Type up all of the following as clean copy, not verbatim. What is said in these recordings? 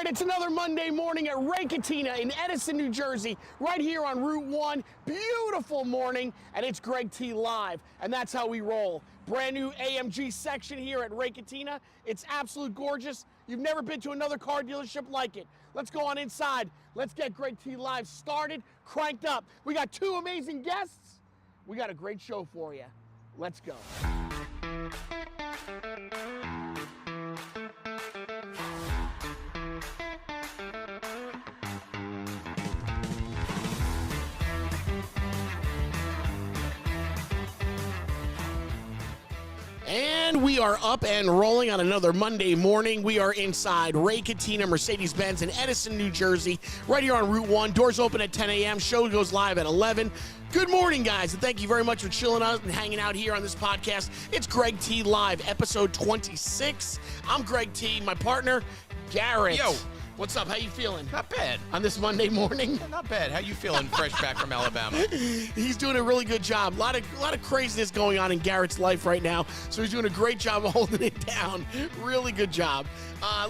right, it's another Monday morning at Raketina in Edison, New Jersey, right here on Route 1. Beautiful morning, and it's Greg T Live, and that's how we roll. Brand new AMG section here at Raketina. It's absolute gorgeous. You've never been to another car dealership like it. Let's go on inside. Let's get Greg T Live started, cranked up. We got two amazing guests. We got a great show for you. Let's go. And we are up and rolling on another Monday morning. We are inside Raketina Mercedes-Benz in Edison, New Jersey, right here on Route 1. Doors open at 10 a.m. Show goes live at 11. Good morning, guys, and thank you very much for chilling out and hanging out here on this podcast. It's Greg T Live, episode 26. I'm Greg T, my partner, Garrett. Yo. What's up? How you feeling? Not bad. On this Monday morning? Not bad. How you feeling fresh back from Alabama? He's doing a really good job. A lot of craziness going on in Garrett's life right now, so he's doing a great job of holding it down. Really good job.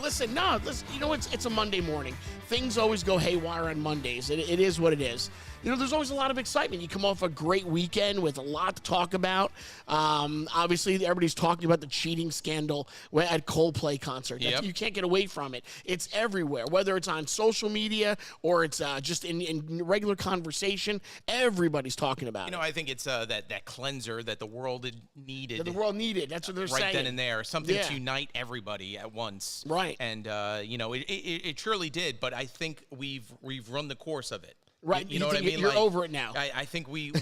Listen, you know, it's a Monday morning. Things always go haywire on Mondays. It is what it is. You know, there's always a lot of excitement. You come off a great weekend with a lot to talk about. Obviously, everybody's talking about the cheating scandal at Coldplay concert. Yep. You can't get away from it. It's everywhere, whether it's on social media or it's just in regular conversation. Everybody's taling about it. You know, I think it's that cleanser that the world needed. That the world needed. That's what they're saying. Right then and there. Something to unite everybody at once. Right. And, you know, it surely did, but I think we've run the course of it. Right, you know what I mean? You're like, over it now. I think we've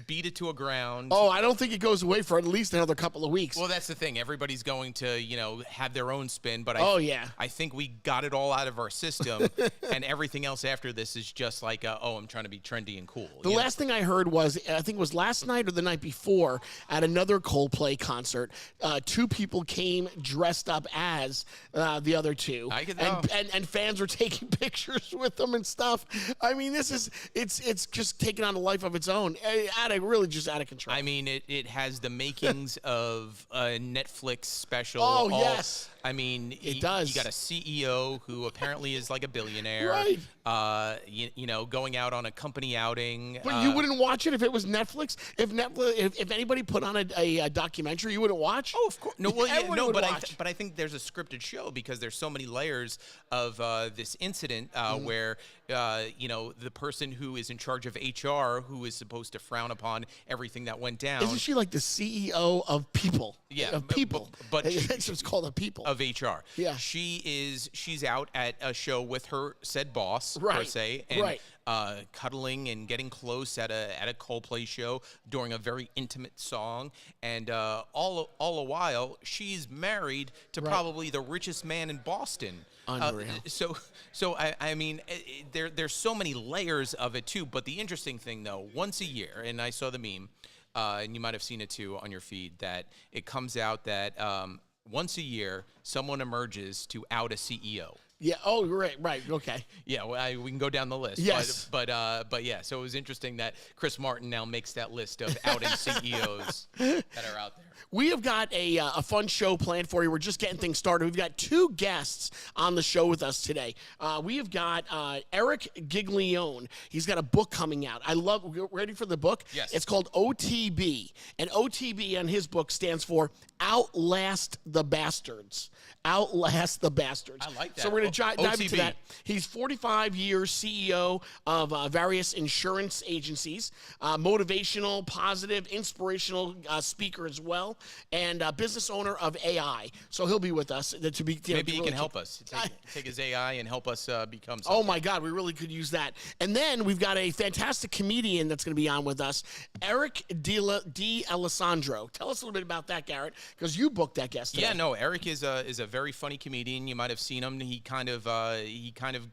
beat it to a ground. Oh, I don't think it goes away for at least another couple of weeks. Well, that's the thing. Everybody's going to, you know, have their own spin. But I think we got it all out of our system, and everything else after this is just like, I'm trying to be trendy and cool. The last thing I heard was, I think it was last night or the night before, at another Coldplay concert, two people came dressed up as the other two, and fans were taking pictures with them and stuff. I mean, it's just taking on a life of its own, just out of control. I mean, it has the makings of a Netflix special. Oh, yes. I mean, it does. You got a CEO who apparently is like a billionaire. Right. You know, going out on a company outing. But you wouldn't watch it if it was Netflix? If anybody put on a documentary, you wouldn't watch? Oh, of course. No, but I think there's a scripted show because there's so many layers of this incident where, you know, the person who is in charge of HR, who is supposed to frown upon everything that went down. Isn't she like the CEO of People? Yeah, of People. But that's what's called a People. Of HR. Yeah. She's out at a show with her said boss, right. per se, and cuddling and getting close at a Coldplay show during a very intimate song, and all the while she's married to probably the richest man in Boston. Unreal. So I mean, there's so many layers of it too. But the interesting thing, though, once a year, and I saw the meme, and you might have seen it too on your feed, that it comes out that once a year someone emerges to out a CEO. Yeah. Oh, right. Okay. Yeah. Well, we can go down the list. Yes. But yeah. So it was interesting that Chris Martin now makes that list of outing CEOs that are out there. We have got a fun show planned for you. We're just getting things started. We've got two guests on the show with us today. We have got Erik Giglione. He's got a book coming out. Ready for the book? Yes. It's called OTB. And OTB on his book stands for Outlast the Bastards. Outlast the Bastards. I like that. So we're going to dive into OTB. that. He's 45 years CEO of various insurance agencies, motivational, positive, inspirational speaker as well, and business owner of AI. So he'll be with us. Maybe he can help us. Take his AI and help us become something. Oh, my God. We really could use that. And then we've got a fantastic comedian that's going to be on with us, Erik D. Alessandro. Tell us a little bit about that, Garrett, because you booked that guest today. Yeah, no, Erik is a very funny comedian. You might have seen him. He kind of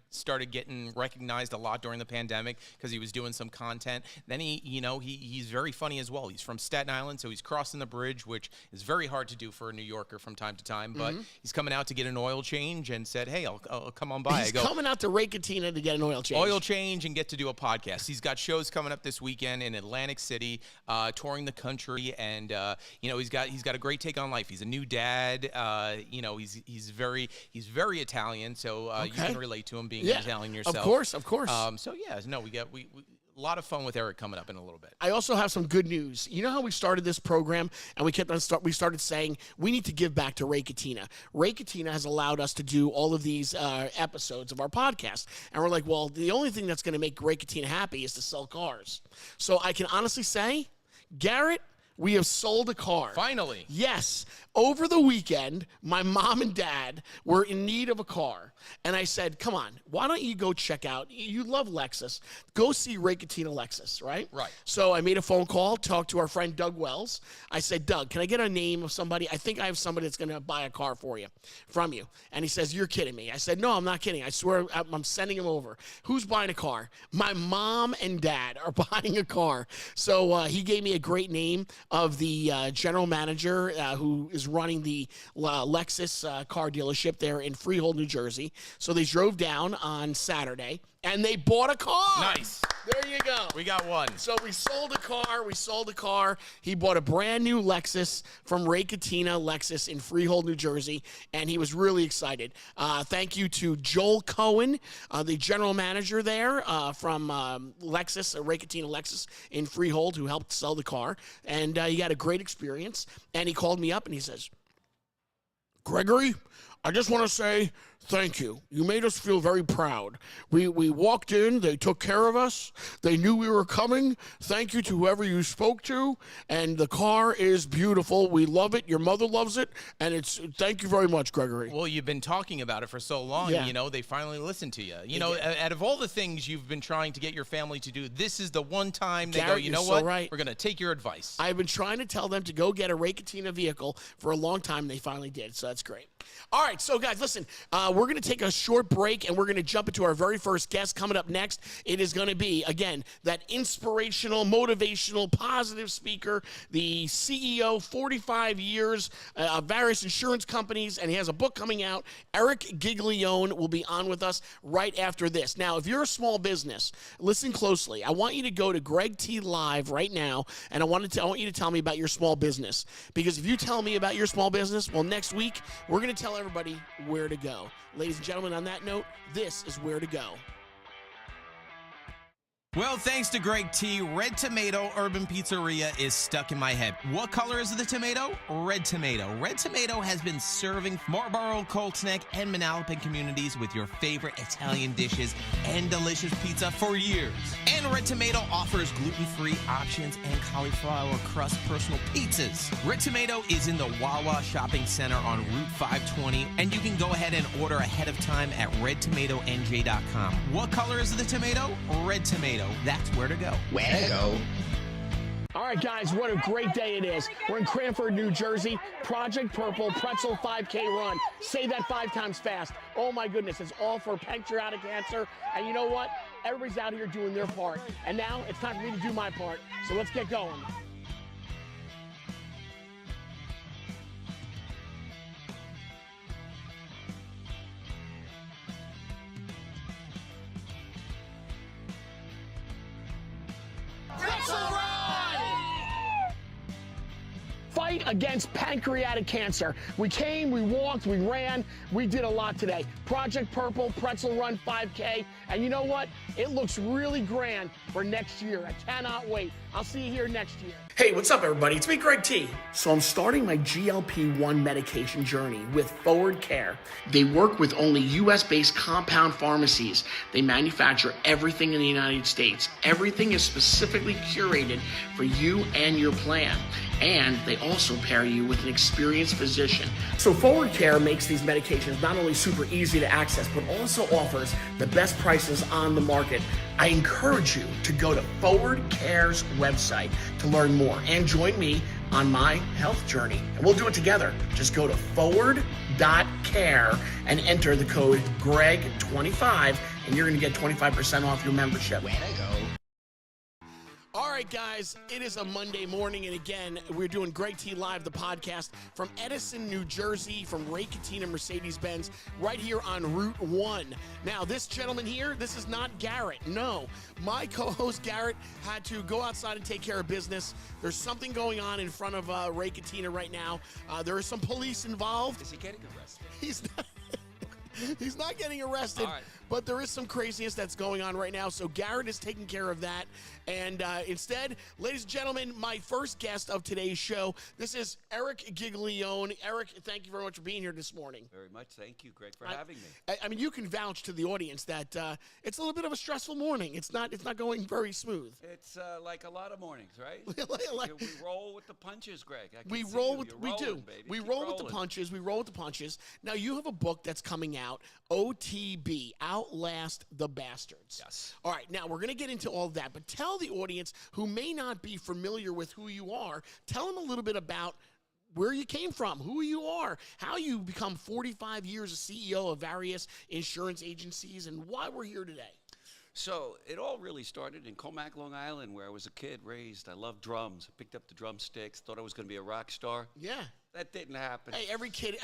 started getting recognized a lot during the pandemic because he was doing some content. Then he's very funny as well. He's from Staten Island, so he's crossing the bridge, which is very hard to do for a New Yorker from time to time. But he's coming out to get an oil change and said, "Hey, I'll come on by." He's coming out to Raketina to get an oil change. Oil change and get to do a podcast. He's got shows coming up this weekend in Atlantic City, touring the country, and he's got a great take on life. He's a new dad. He's very Italian. Italian, so you can relate to him being Italian yourself. Of course, of course. So yeah, no, we a lot of fun with Erik coming up in a little bit. I also have some good news. You know how we started this program and we started saying we need to give back to Ray Catena. Ray Catena has allowed us to do all of these episodes of our podcast. And we're like, well, the only thing that's going to make Ray Catena happy is to sell cars. So I can honestly say, Garrett, we have sold a car. Finally. Yes. Over the weekend, my mom and dad were in need of a car. And I said, come on, why don't you go check out, you love Lexus, go see Ray Catena Lexus, right? Right. So I made a phone call, talked to our friend Doug Wells. I said, Doug, can I get a name of somebody? I think I have somebody that's going to buy a car from you. And he says, you're kidding me. I said, no, I'm not kidding. I swear I'm sending him over. Who's buying a car? My mom and dad are buying a car. So he gave me a great name of the general manager who is running the Lexus car dealership there in Freehold, New Jersey. So they drove down on Saturday and they bought a car. Nice. There you go. We got one. So we sold a car. He bought a brand new Lexus from Ray Catena Lexus in Freehold, New Jersey, and he was really excited. Thank you to Joel Cohen, the general manager there from Lexus, Ray Catena Lexus in Freehold, who helped sell the car. And he had a great experience. And he called me up and he says, Gregory, I just want to say thank you. You made us feel very proud. We walked in. They took care of us. They knew we were coming. Thank you to whoever you spoke to. And the car is beautiful. We love it. Your mother loves it. And thank you very much, Gregory. Well, you've been talking about it for so long. Yeah. You know, they finally listened to you. You know, out of all the things you've been trying to get your family to do, this is the one time they go, you know what? Right. We're going to take your advice. I've been trying to tell them to go get a Ray Catena vehicle for a long time. They finally did. So that's great. All right. So, guys, listen, we're going to take a short break and we're going to jump into our very first guest coming up next. It is going to be, again, that inspirational, motivational, positive speaker, the CEO, 45 years of various insurance companies, and he has a book coming out. Erik Giglione will be on with us right after this. Now, if you're a small business, listen closely. I want you to go to Greg T Live right now, and I want you to tell me about your small business. Because if you tell me about your small business, well, next week, we're going to tell everybody where to go. Ladies and gentlemen, on that note, this is where to go. Well, thanks to Greg T, Red Tomato Urban Pizzeria is stuck in my head. What color is the tomato? Red Tomato. Red Tomato has been serving Marlboro, Colts Neck, and Manalapan communities with your favorite Italian dishes and delicious pizza for years. And Red Tomato offers gluten-free options and cauliflower crust personal pizzas. Red Tomato is in the Wawa Shopping Center on Route 520, and you can go ahead and order ahead of time at redtomatonj.com. What color is the tomato? Red Tomato. That's where to go. Where to go? All right, guys, what a great day it is. We're in Cranford, New Jersey. Project Purple Pretzel 5K run. Say that 5 times fast. Oh, my goodness. It's all for pancreatic cancer. And you know what? Everybody's out here doing their part. And now it's time for me to do my part. So let's get going. Fight against pancreatic cancer. We came, we walked, we ran, we did a lot today. Project Purple Pretzel Run 5K, and you know what? It looks really grand for next year. I cannot wait. I'll see you here next year. Hey, what's up, everybody? It's me, Greg T. So I'm starting my GLP-1 medication journey with Forward Care. They work with only U.S.-based compound pharmacies. They manufacture everything in the United States. Everything is specifically curated for you and your plan. And they also pair you with an experienced physician. So Forward Care makes these medications not only super easy to access, but also offers the best prices on the market. I encourage you to go to Forward Care's website to learn more and join me on my health journey. And we'll do it together. Just go to forward.care and enter the code GREG25 and you're going to get 25% off your membership. Where to go? All right, guys, it is a Monday morning, and again, we're doing Greg T Live, the podcast from Edison, New Jersey, from Ray Catena Mercedes-Benz, right here on Route 1. Now, this gentleman here, this is not Garrett. No, my co-host Garrett had to go outside and take care of business. There's something going on in front of Ray Catena right now. There are some police involved. Is he getting arrested? He's not. He's not getting arrested, All right. but there is some craziness that's going on right now. So Garrett is taking care of that. And instead, ladies and gentlemen, my first guest of today's show, this is Erik Giglione. Erik, thank you very much for being here this morning. Very much. Thank you, Greg, for having me. I mean, you can vouch to the audience that it's a little bit of a stressful morning. It's not going very smooth. It's like a lot of mornings, right? Like- we roll with the punches, Greg. I can We see roll you. with You're we rolling, do. Baby. We Keep roll with the rolling. punches. We roll with the punches. Now you have a book that's coming out, OTB, Outlast the Bastards. Yes. All right. Now we're going to get into all of that, but tell the audience who may not be familiar with who you are. Tell them a little bit about where you came from, who you are, how you become 45 years a CEO of various insurance agencies, and why we're here today. So it all really started in Comac, Long Island, where I was a kid raised. I loved drums. I picked up the drumsticks, thought I was going to be a rock star. Yeah. That didn't happen. Hey, every kid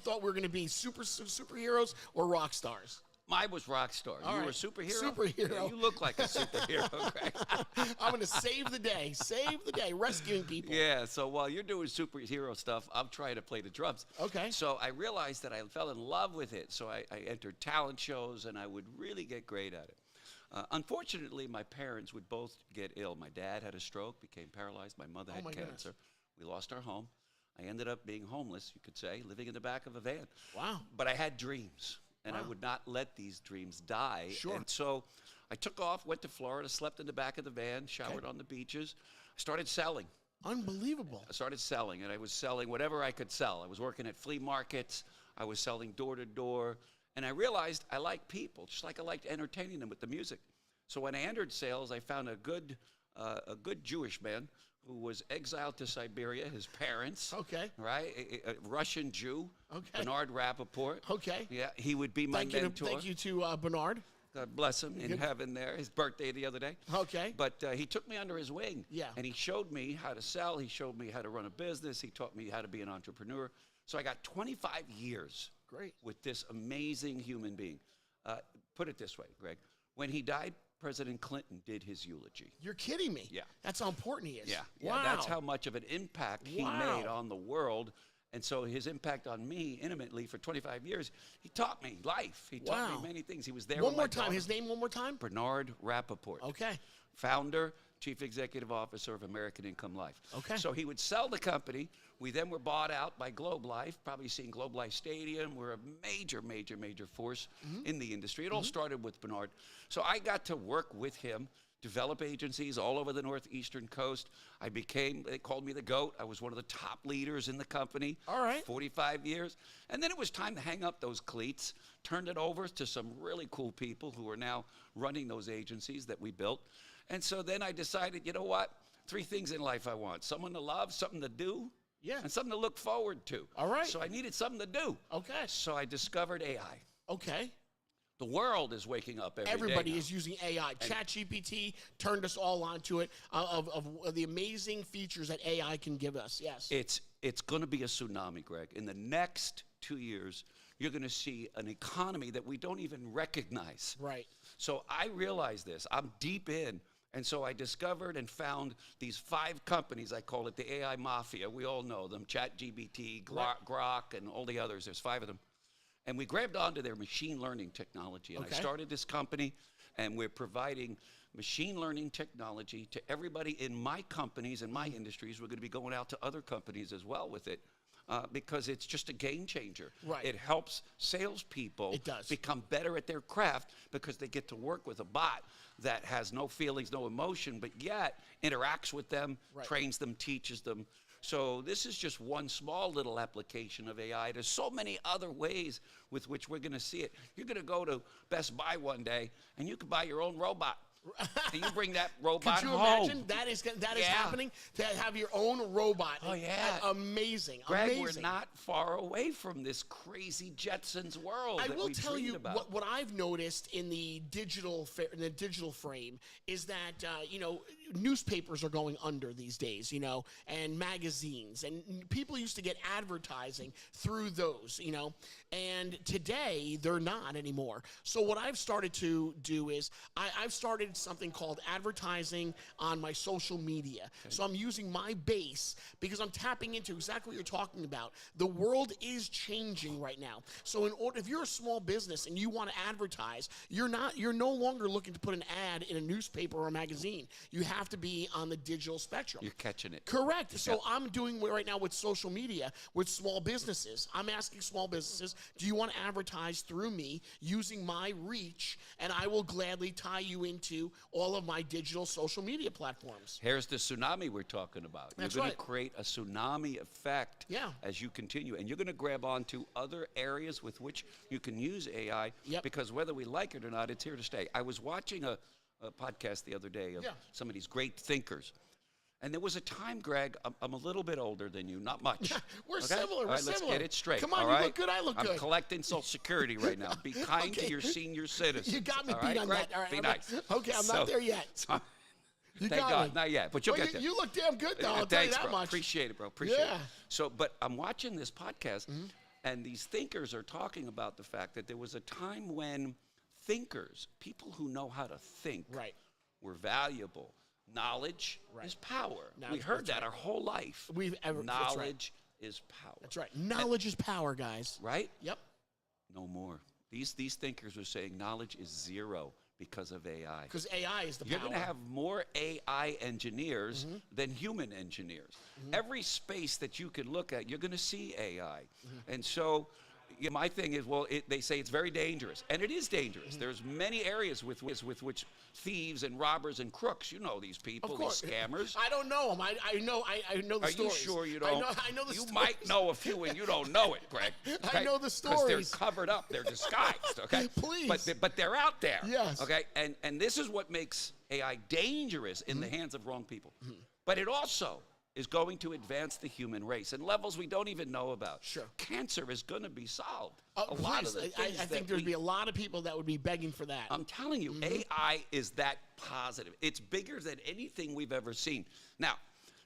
thought we were going to be superheroes or rock stars. Mine was rock star. All You were right. a superhero? Superhero. Yeah, you look like a superhero, Greg. I'm going to save the day, rescuing people. Yeah, so while you're doing superhero stuff, I'm trying to play the drums. Okay. So I realized that I fell in love with it. So I entered talent shows, and I would really get great at it. Unfortunately, my parents would both get ill. My dad had a stroke, became paralyzed. My mother had my cancer. goodness. We lost our home. I ended up being homeless, you could say, living in the back of a van. Wow. But I had dreams, and I Wow. would not let these dreams die. Sure. And so I took off, went to Florida, slept in the back of the van, showered on the beaches. I started selling. Unbelievable. I started selling, and I was selling whatever I could sell. I was working at flea markets. I was selling door to door. And I realized I like people, just like I liked entertaining them with the music. So when I entered sales, I found a good Jewish man who was exiled to Siberia, his parents. Okay. Right? A Russian Jew. Okay. Bernard Rappaport. Okay. Yeah, he would be my mentor. Thank you to Bernard. God bless him in heaven there. His birthday the other day. Okay. But he took me under his wing. Yeah. And he showed me how to sell. He showed me how to run a business. He taught me how to be an entrepreneur. So I got 25 years Great. with this amazing human being. Put it this way, Greg. When he died, President Clinton did his eulogy. You're kidding me. Yeah. That's how important he is. Yeah. Wow. That's how much of an impact he Wow. made on the world. And so his impact on me intimately for 25 years, he taught me life. He taught Wow. me many things. He was there One with more my time. daughter. His name one more time? Bernard Rappaport. Okay. Founder, Chief Executive Officer of American Income Life. Okay. So he would sell the company. We then were bought out by Globe Life, probably seen Globe Life Stadium. We're a major, major, major force in the industry. It all started with Bernard. So I got to work with him, develop agencies all over the northeastern coast. They called me the GOAT. I was one of the top leaders in the company. All right. 45 years. And then it was time to hang up those cleats, turned it over to some really cool people who are now running those agencies that we built. And so then I decided, you know what? 3 things in life I want. Someone to love, something to do, Yeah. and something to look forward to. All right. So I needed something to do. Okay. So I discovered AI. Okay. The world is waking up every day Everybody now. is using AI. ChatGPT turned us all onto it, of the amazing features that AI can give us. Yes. It's going to be a tsunami, Greg. In the next 2 years, you're going to see an economy that we don't even recognize. Right. So I realized this. I'm deep in. And so I discovered and found these 5 companies. I call it the AI Mafia. We all know them. ChatGPT, Grok, and all the others. There's 5 of them. And we grabbed onto their machine learning technology. And Okay. I started this company, and we're providing machine learning technology to everybody in my companies and my industries. We're going to be going out to other companies as well with it. Because it's just a game changer. Right. It helps salespeople It does. become better at their craft because they get to work with a bot that has no feelings, no emotion, but yet interacts with them, Right. trains them, teaches them. So this is just one small little application of AI. There's so many other ways with which we're going to see it. You're going to go to Best Buy one day, and you can buy your own robot. And you bring that robot Could you home. imagine that is Yeah. happening? To have your own robot. Oh, yeah. Amazing. Greg, Amazing. we're not far away from this crazy Jetsons world I that will we tell dreamed you about. what I've noticed in the digital frame is that newspapers are going under these days, you know, and magazines, and people used to get advertising through those, you know, and today they're not anymore. So what I've started to do is I've started something called advertising on my social media. Okay. So I'm using my base because I'm tapping into exactly what you're talking about. The world is changing right now. So if you're a small business and you want to advertise, you're no longer looking to put an ad in a newspaper or a magazine. You have to be on the digital spectrum. You're catching it. Correct. So I'm doing right now with social media with small businesses. I'm asking small businesses, do you want to advertise through me using my reach? And I will gladly tie you into all of my digital social media platforms. Here's the tsunami we're talking about. That's you're going right. to create a tsunami effect as you continue. And you're going to grab onto other areas with which you can use AI because whether we like it or not, it's here to stay. I was watching a podcast the other day of some of these great thinkers. And there was a time, Greg, I'm a little bit older than you, not much. We're similar. All right, let's get it straight. Come on, all you right? look good, I look good. I'm collecting Social Security right now. Be kind to your senior citizens. You got me all beat right, on Greg? that. All right, Be nice. Okay, I'm not there yet. Thank God, not yet, but you'll get there. You look damn good, though. I'll tell you Thanks, that bro. much. Appreciate it, bro. Appreciate it. So, but I'm watching this podcast, and these thinkers are talking about the fact that there was a time when thinkers, people who know how to think, were valuable. Knowledge is power. We heard that our whole life. Knowledge is power. That's right. Knowledge is power, guys. Right? Yep. No more. These thinkers are saying knowledge is zero because of AI. Because AI is the power. You're going to have more AI engineers than human engineers. Every space that you can look at, you're going to see AI. And so my thing is, well, they say it's very dangerous, and it is dangerous. There's many areas with which thieves and robbers and crooks, you know these people, these scammers. I don't know them. I know the stories. Are you sure you don't? I know the stories. You might know a few, and you don't know it, Greg. Okay? I know the stories. Because they're covered up. They're disguised, okay? Please. But they're out there. Yes. Okay? And this is what makes AI dangerous in the hands of wrong people. But it also is going to advance the human race in levels we don't even know about. Sure. Cancer is going to be solved. I think there'd be a lot of people that would be begging for that. I'm telling you, AI is that positive. It's bigger than anything we've ever seen. Now,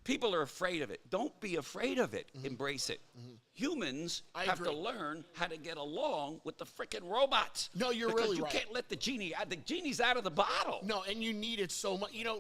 people are afraid of it. Don't be afraid of it. Embrace it. Humans have to learn how to get along with the frickin' robots. No, you're really right. You can't let the genie out. The genie's out of the bottle. No, and you need it so much. You know,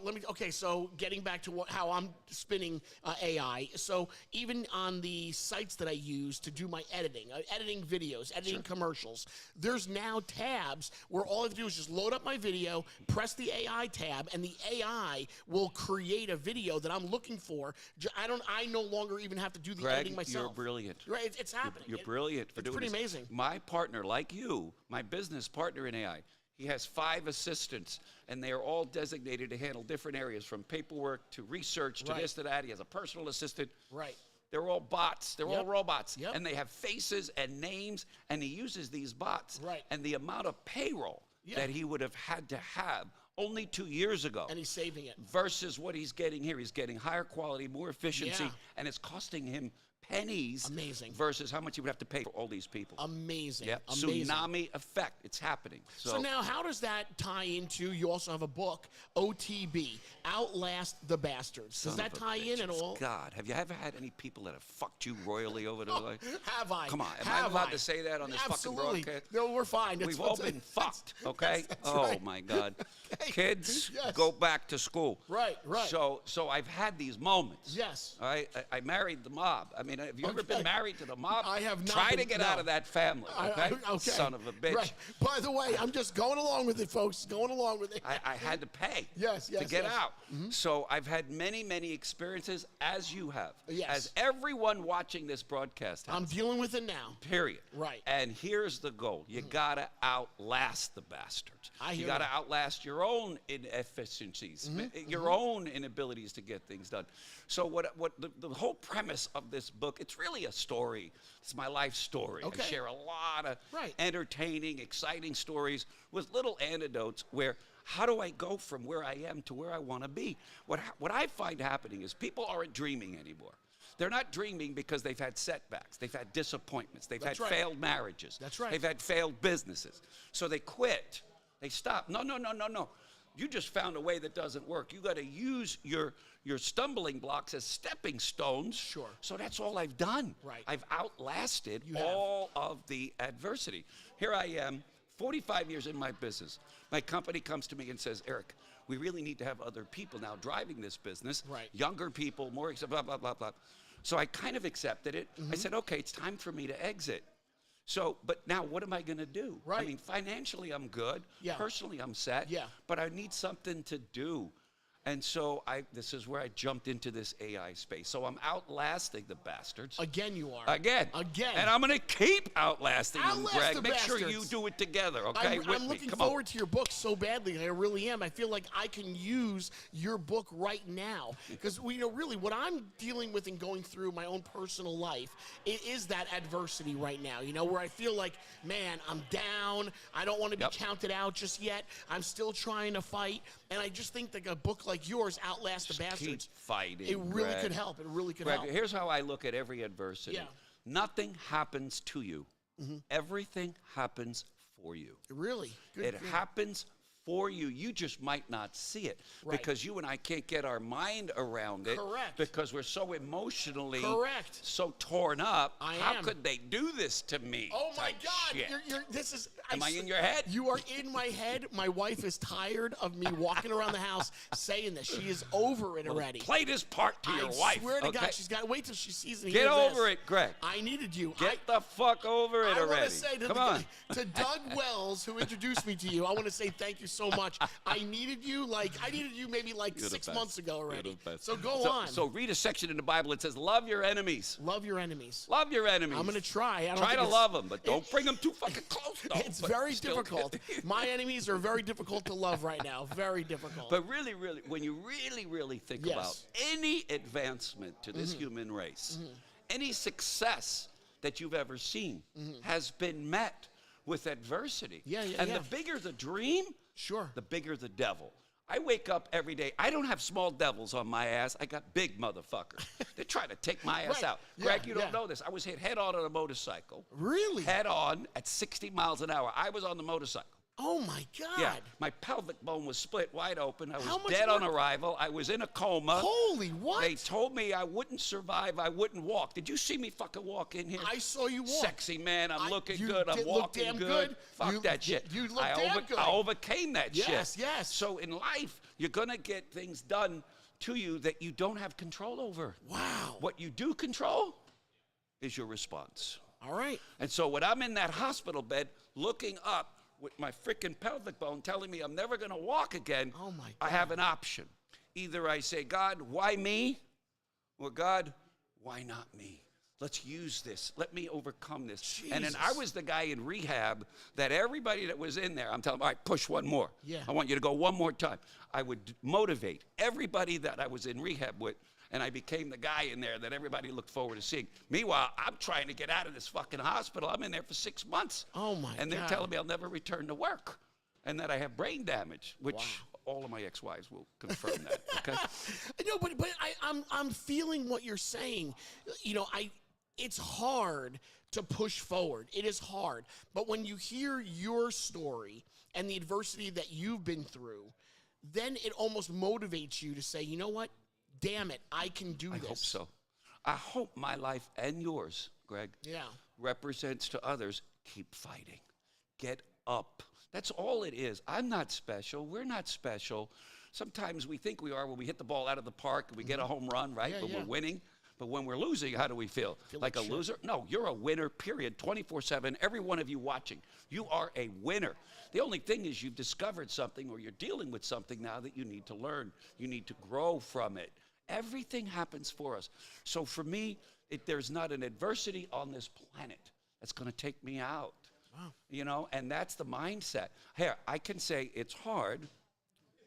so getting back to how I'm spinning AI. So even on the sites that I use to do my editing videos, editing commercials, there's now tabs where all I have to do is just load up my video, press the AI tab, and the AI will create a video that I'm looking for. I no longer even have to do the editing myself. You're brilliant. Right, it's happening. You're brilliant for doing this. It's pretty amazing. My partner, like you, my business partner in AI, he has 5 assistants, and they are all designated to handle different areas, from paperwork to research to this to that. He has a personal assistant. Right. They're all bots. They're all robots. Yep. And they have faces and names, and he uses these bots. Right. And the amount of payroll that he would have had to have only 2 years ago. And he's saving it. Versus what he's getting here. He's getting higher quality, more efficiency, and it's costing him pennies. Amazing. Versus how much he would have to pay for all these people. Amazing. Yep. Amazing. Tsunami effect. It's happening. So now how does that tie into, you also have a book, OTB, Outlast the Bastards. Does that tie in at all? God, have you ever had any people that have fucked you royally over the life? Have I? Come on, am I allowed to say that on this fucking broadcast? No, we're fine. We've all been fucked, okay? That's right. My God. Okay. Kids, go back to school. Right. So I've had these moments. Yes. All right? I married the mob. I mean, have you ever been married to the mob? I have not. Try to get out of that family, okay? Okay. Son of a bitch. Right. By the way, I'm just going along with it, folks. Going along with it. I had to pay to get out. So I've had many, many experiences, as you have. Yes. As everyone watching this broadcast has. I'm dealing with it now. Period. Right. And here's the goal. You got to outlast the bastards. You got to outlast your own inefficiencies, your own inabilities to get things done. So what the whole premise of this book, it's really a story. It's my life story. Okay. I share a lot of entertaining, exciting stories with little anecdotes where how do I go from where I am to where I want to be? What I find happening is people aren't dreaming anymore. They're not dreaming because they've had setbacks. They've had disappointments. They've had failed marriages. That's right. They've had failed businesses. So they quit. They stop. No. You just found a way that doesn't work. You got to use your stumbling blocks as stepping stones. Sure. So that's all I've done. Right. I've outlasted You have. all of the adversity. Here I am, 45 years in my business. My company comes to me and says, Erik, we really need to have other people now driving this business. Right. Younger people, more, blah, blah, blah, blah. So I kind of accepted it. I said, okay, it's time for me to exit. So, but now what am I going to do? Right. I mean, financially, I'm good. Yeah. Personally, I'm set. Yeah. But I need something to do. And so this is where I jumped into this AI space. So I'm outlasting the bastards. Again, you are. Again. And I'm going to keep outlasting them, Outlast Greg. the Make sure you bastards. do it together, okay? I'm looking forward to your book so badly. I really am. I feel like I can use your book right now because really what I'm dealing with and going through my own personal life is that adversity right now. Where I feel like, man, I'm down. I don't want to be counted out just yet. I'm still trying to fight, and I just think that a book like yours, Outlast the Bastards, keep fighting. It really Greg. could help. It really could Greg, help. here's how I look at every adversity. Yeah. Nothing happens to you. Everything happens for you. Really? Good. It happens for you. You just might not see it because you and I can't get our mind around it. Correct. Because we're so emotionally so torn up. How could they do this to me? Oh my God! Shit. This is. Am I in your head? You are in my head. My wife is tired of me walking around the house saying this. She is over it already. Play this part to your wife. I swear to okay? God, she's got to wait till she sees it. Get over it, Greg. I needed you. Get the fuck over it I already. want to say to Doug Wells, who introduced me to you, I want to say thank you so much. I needed you maybe like You're 6 the months best. ago already. You're the best. So go on. So read a section in the Bible. It says, love your enemies. Love your enemies. Love your enemies. I'm going to try. Try to love them, but don't bring them too fucking close, though. It's very difficult. My enemies are very difficult to love right now. Very difficult. But really, when you really think about any advancement to this human race, any success that you've ever seen has been met with adversity. And the bigger the dream, the bigger the devil. I wake up every day. I don't have small devils on my ass. I got big motherfuckers. They're trying to take my ass out. Greg, you don't know this. I was hit head on a motorcycle. Really? Head on at 60 miles an hour. I was on the motorcycle. Oh my God. Yeah, my pelvic bone was split wide open. I was dead on arrival. I was in a coma. Holy what? They told me I wouldn't survive. I wouldn't walk. Did you see me fucking walk in here? I saw you walk. Sexy man. I'm looking you good. I'm look walking damn good. Fuck that shit. You look damn good. I overcame that shit. Yes. So in life, you're going to get things done to you that you don't have control over. Wow. What you do control is your response. All right. And so when I'm in that hospital bed looking up, with my freaking pelvic bone telling me I'm never going to walk again, oh my God. I have an option. Either I say, God, why me? Or God, why not me? Let's use this. Let me overcome this. Jesus. And then I was the guy in rehab that everybody that was in there, I'm telling them, all right, push one more. Yeah. I want you to go one more time. I would motivate everybody that I was in rehab with, and I became the guy in there that everybody looked forward to seeing. Meanwhile, I'm trying to get out of this fucking hospital. I'm in there for 6 months. Oh, my God. And they're telling me I'll never return to work and that I have brain damage, which all of my ex-wives will confirm that, okay? No, but I'm feeling what you're saying. It's hard to push forward. It is hard. But when you hear your story and the adversity that you've been through, then it almost motivates you to say, you know what? Damn it, I can do this. I hope so. I hope my life and yours, Greg, represents to others, keep fighting. Get up. That's all it is. I'm not special. We're not special. Sometimes we think we are when we hit the ball out of the park and we get a home run, right? When we're winning. But when we're losing, how do we feel? Like a loser? No, you're a winner, period, 24/7. Every one of you watching, you are a winner. The only thing is you've discovered something or you're dealing with something now that you need to learn. You need to grow from it. Everything happens for us. So for me, there's not an adversity on this planet that's going to take me out. Wow. And that's the mindset. Here, I can say it's hard.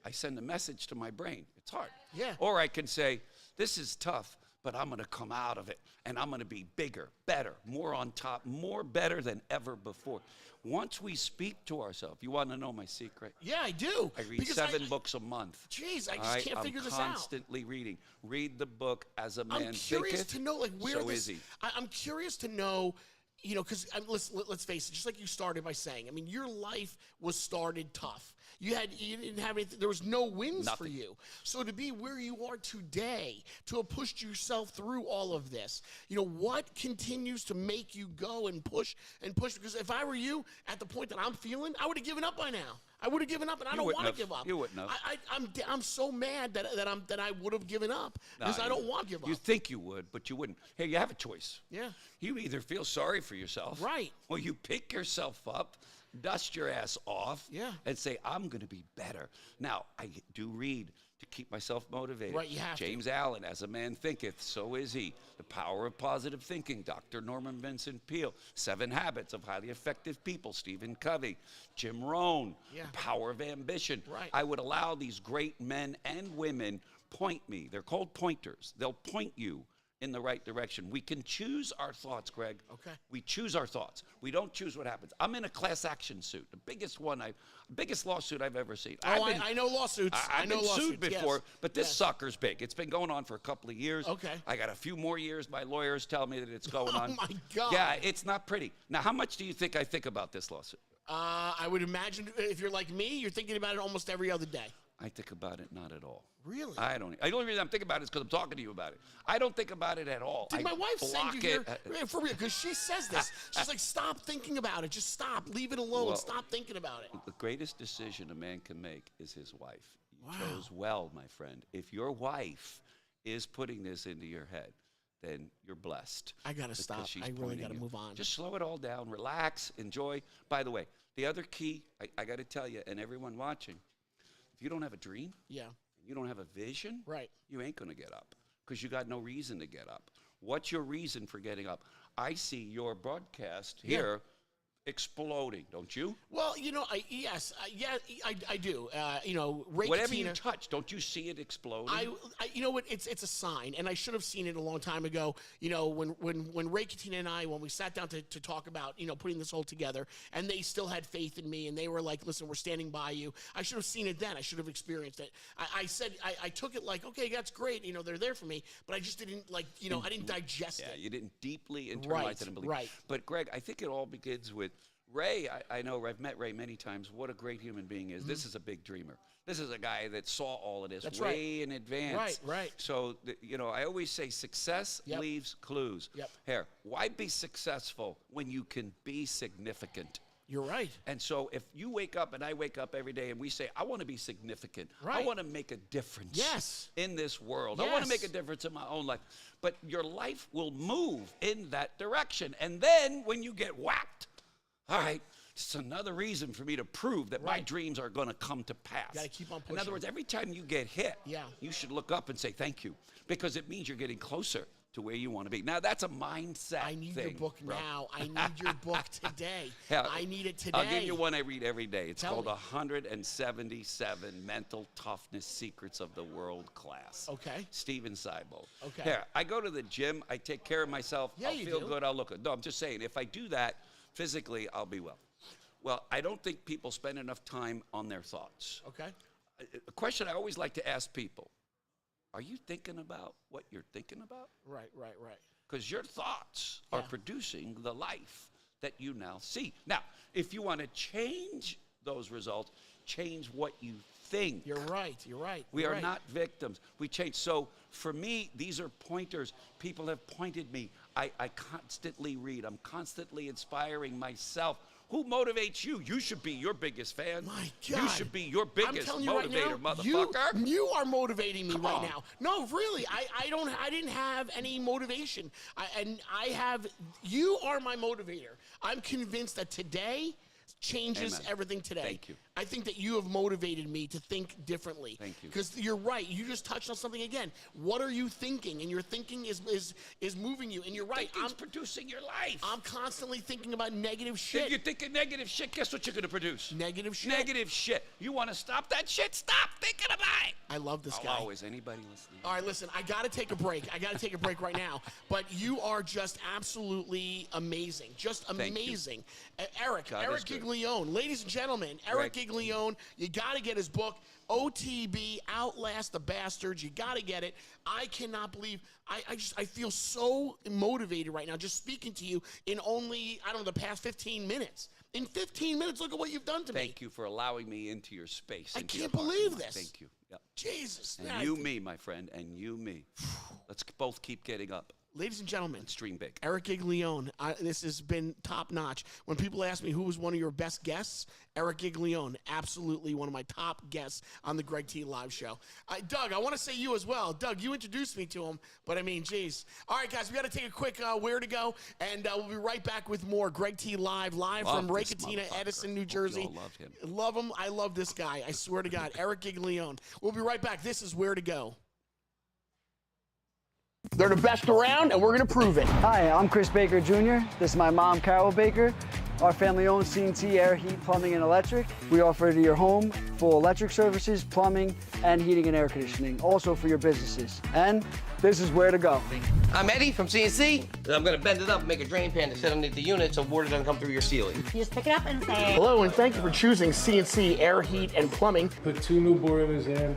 I send a message to my brain. It's hard. Yeah. Or I can say, this is tough, but I'm going to come out of it, and I'm going to be bigger, better, more on top, more better than ever before. Once we speak to ourselves, you want to know my secret? Yeah, I do. I read 7 books a month. Jeez, I just can't figure this out. I'm constantly reading. Read the book As a Man I'm curious to know, where so this... is he. I'm curious to know, because let's face it, just like you started by saying, your life was started tough. You didn't have anything. There was no wins for Nothing. you. So to be where you are today, to have pushed yourself through all of this, what continues to make you go and push and push? Because if I were you, at the point that I'm feeling, I would have given up by now. I would have given up, and I don't want to give up. You wouldn't have. I'm so mad that I would have given up because I don't want to give up. You think you would, but you wouldn't. Hey, you have a choice. Yeah. You either feel sorry for yourself, Right, or you pick yourself up, dust your ass off, Yeah. and say, I'm going to be better. Now, I do read to keep myself motivated. Right, you have to. James Allen, As a Man Thinketh, So Is He. The Power of Positive Thinking, Dr. Norman Vincent Peale. 7 Habits of Highly Effective People, Stephen Covey. Jim Rohn, Yeah. The Power of Ambition. Right. I would allow these great men and women point me. They're called pointers. They'll point you in the right direction. We can choose our thoughts, Greg. Okay. We choose our thoughts. We don't choose what happens. I'm in a class action suit, the biggest lawsuit I've ever seen. I know lawsuits. I've been sued before, yes. but this Yes. sucker's big. It's been going on for a couple of years. Okay. I got a few more years. My lawyers tell me that it's going on. Oh my God. Yeah, it's not pretty. Now, how much do you think I think about this lawsuit? I would imagine if you're like me, you're thinking about it almost every other day. I think about it not at all. Really? I don't. The only reason I'm thinking about it is because I'm talking to you about it. I don't think about it at all. Did my wife send you here? it. For real, because she says this. She's like, stop thinking about it. Just stop. Leave it alone. Well, Stop thinking about it. The greatest decision a man can make is his wife. You Wow. chose well, my friend. If your wife is putting this into your head, then you're blessed. I got to because stop. she's I really pointing got to you. move on. Just slow it all down. Relax. Enjoy. By the way, the other key, I got to tell you, and everyone watching, if you don't have a dream, Yeah. you don't have a vision, Right. you ain't going to get up because you got no reason to get up. What's your reason for getting up? I see your broadcast here exploding, don't you? Well, I do. Ray Whatever you Katina, touch, don't you see it exploding? you know what? It's a sign, and I should have seen it a long time ago. When Ray Katina and I, when we sat down to talk about, putting this whole together, and they still had faith in me, and they were like, "Listen, we're standing by you." I should have seen it then. I should have experienced it. I said I took it like, okay, that's great. They're there for me, but I just didn't I didn't digest yeah, it. you didn't deeply internalize Right, it and believe. right. But Greg, I think it all begins with Ray. I know I've met Ray many times. What a great human being is. This is a big dreamer. This is a guy that saw all of this That's way right. in advance. Right. So, I always say success Yep. leaves clues. Yep. Here, why be successful when you can be significant? You're right. And so if you wake up and I wake up every day and we say, I want to be significant. I Right. want to make a difference Yes. in this world. I want to make a Yes. difference in my own life. But your life will move in that direction. And then when you get whacked, all right, it's another reason for me to prove that my Right. dreams are going to come to pass. Gotta keep on In pushing. other words, every time you get hit, Yeah. you should look up and say thank you because it means you're getting closer to where you want to be. Now, that's a mindset I need thing, your book bro. now. I need your book today. Yeah, I need it today. I'll give you one I read every day. It's Tell called me. 177 Mental Toughness Secrets of the World Class. Okay. Steven Seibel. Okay. Here, I go to the gym. I take care of myself. Yeah, I'll you feel do. good. I'll look good. No, I'm just saying, if I do that physically, I'll be well. Well, I don't think people spend enough time on their thoughts. Okay. A question I always like to ask people, are you thinking about what you're thinking about? Right. Because your thoughts are Yeah. producing the life that you now see. Now, if you want to change those results, change what you think. You're right. We You're are right. not victims. We change. So for me, these are pointers. People have pointed me. I constantly read. I'm constantly inspiring myself. Who motivates you? You should be your biggest fan. My You God. should be your I'm biggest telling you motivator, right now, motherfucker. You are motivating me Come right on. now. No, really, I didn't have any motivation. You are my motivator. I'm convinced that today changes Amen. everything today. Thank you. I think that you have motivated me to think differently. Thank you. Because you're right. You just touched on something again. What are you thinking? And your thinking is moving you. And you're right. Thinking's producing your life. I'm constantly thinking about negative shit. If you're thinking negative shit, guess what you're going to produce? Negative shit. Negative shit. You want to stop that shit? Stop thinking about it. I love this I'll guy. always. Anybody listening? All right, listen, I got to take a break. Right now. But you are just absolutely amazing. Just Thank you. amazing. Eric God is good. Giglione. Ladies and gentlemen, Erik Greg. Giglione. You got to get his book, OTB, Outlast the Bastards. You got to get it. I cannot believe, I feel so motivated right now just speaking to you in only, the past 15 minutes. In 15 minutes, look at what you've done to me. Thank you for allowing me into your space. I into your can't believe heart. this. Thank you. Yep. Jesus. And man, you, me, my friend, and you, me. Let's both keep getting up. Ladies and gentlemen, Stream big. Erik Giglione. This has been top notch. When people ask me who was one of your best guests, Erik Giglione, absolutely one of my top guests on the Greg T Live show. Doug, I want to say you as well. Doug, you introduced me to him, but I mean, geez. All right, guys, we got to take a quick where to go, and we'll be right back with more Greg T Live from Raketina, Edison, New Jersey. You all love him. Love him. I love this guy. I swear to God, Erik Giglione. We'll be right back. This is Where to Go. They're the best around, and we're going to prove it. Hi, I'm Chris Baker Jr. This is my mom, Carol Baker. Our family owns CNC Air, Heat, Plumbing, and Electric. We offer to your home full electric services, plumbing, and heating and air conditioning, also for your businesses. And this is Where to Go. I'm Eddie from CNC. I'm going to bend it up and make a drain pan to sit underneath the unit so water doesn't come through your ceiling. You just pick it up and say, Hello, and thank you for choosing CNC Air, Heat, and Plumbing. Put 2 new boilers in,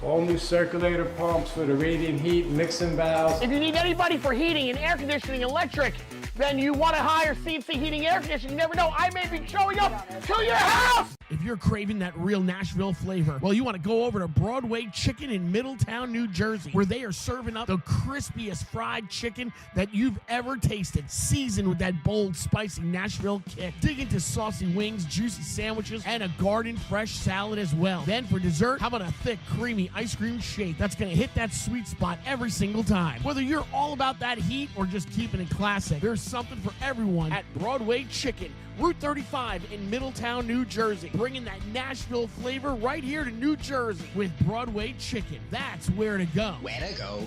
all new circulator pumps for the radiant heat, mixing valves. If you need anybody for heating and air conditioning, electric, then you want to hire CNC Heating Air Conditioning. You never know, I may be showing up to your house. If you're craving that real Nashville flavor, well, you want to go over to Broadway Chicken in Middletown, New Jersey, where they are serving up the crispiest fried chicken that you've ever tasted, seasoned with that bold, spicy Nashville kick. Dig into saucy wings, juicy sandwiches, and a garden fresh salad as well. Then for dessert, how about a thick, creamy ice cream shake that's going to hit that sweet spot every single time. Whether you're all about that heat or just keeping it classic, there's something for everyone at Broadway Chicken, Route 35 in Middletown, New Jersey. Bringing that Nashville flavor right here to New Jersey with Broadway Chicken. That's where to go. Where to go?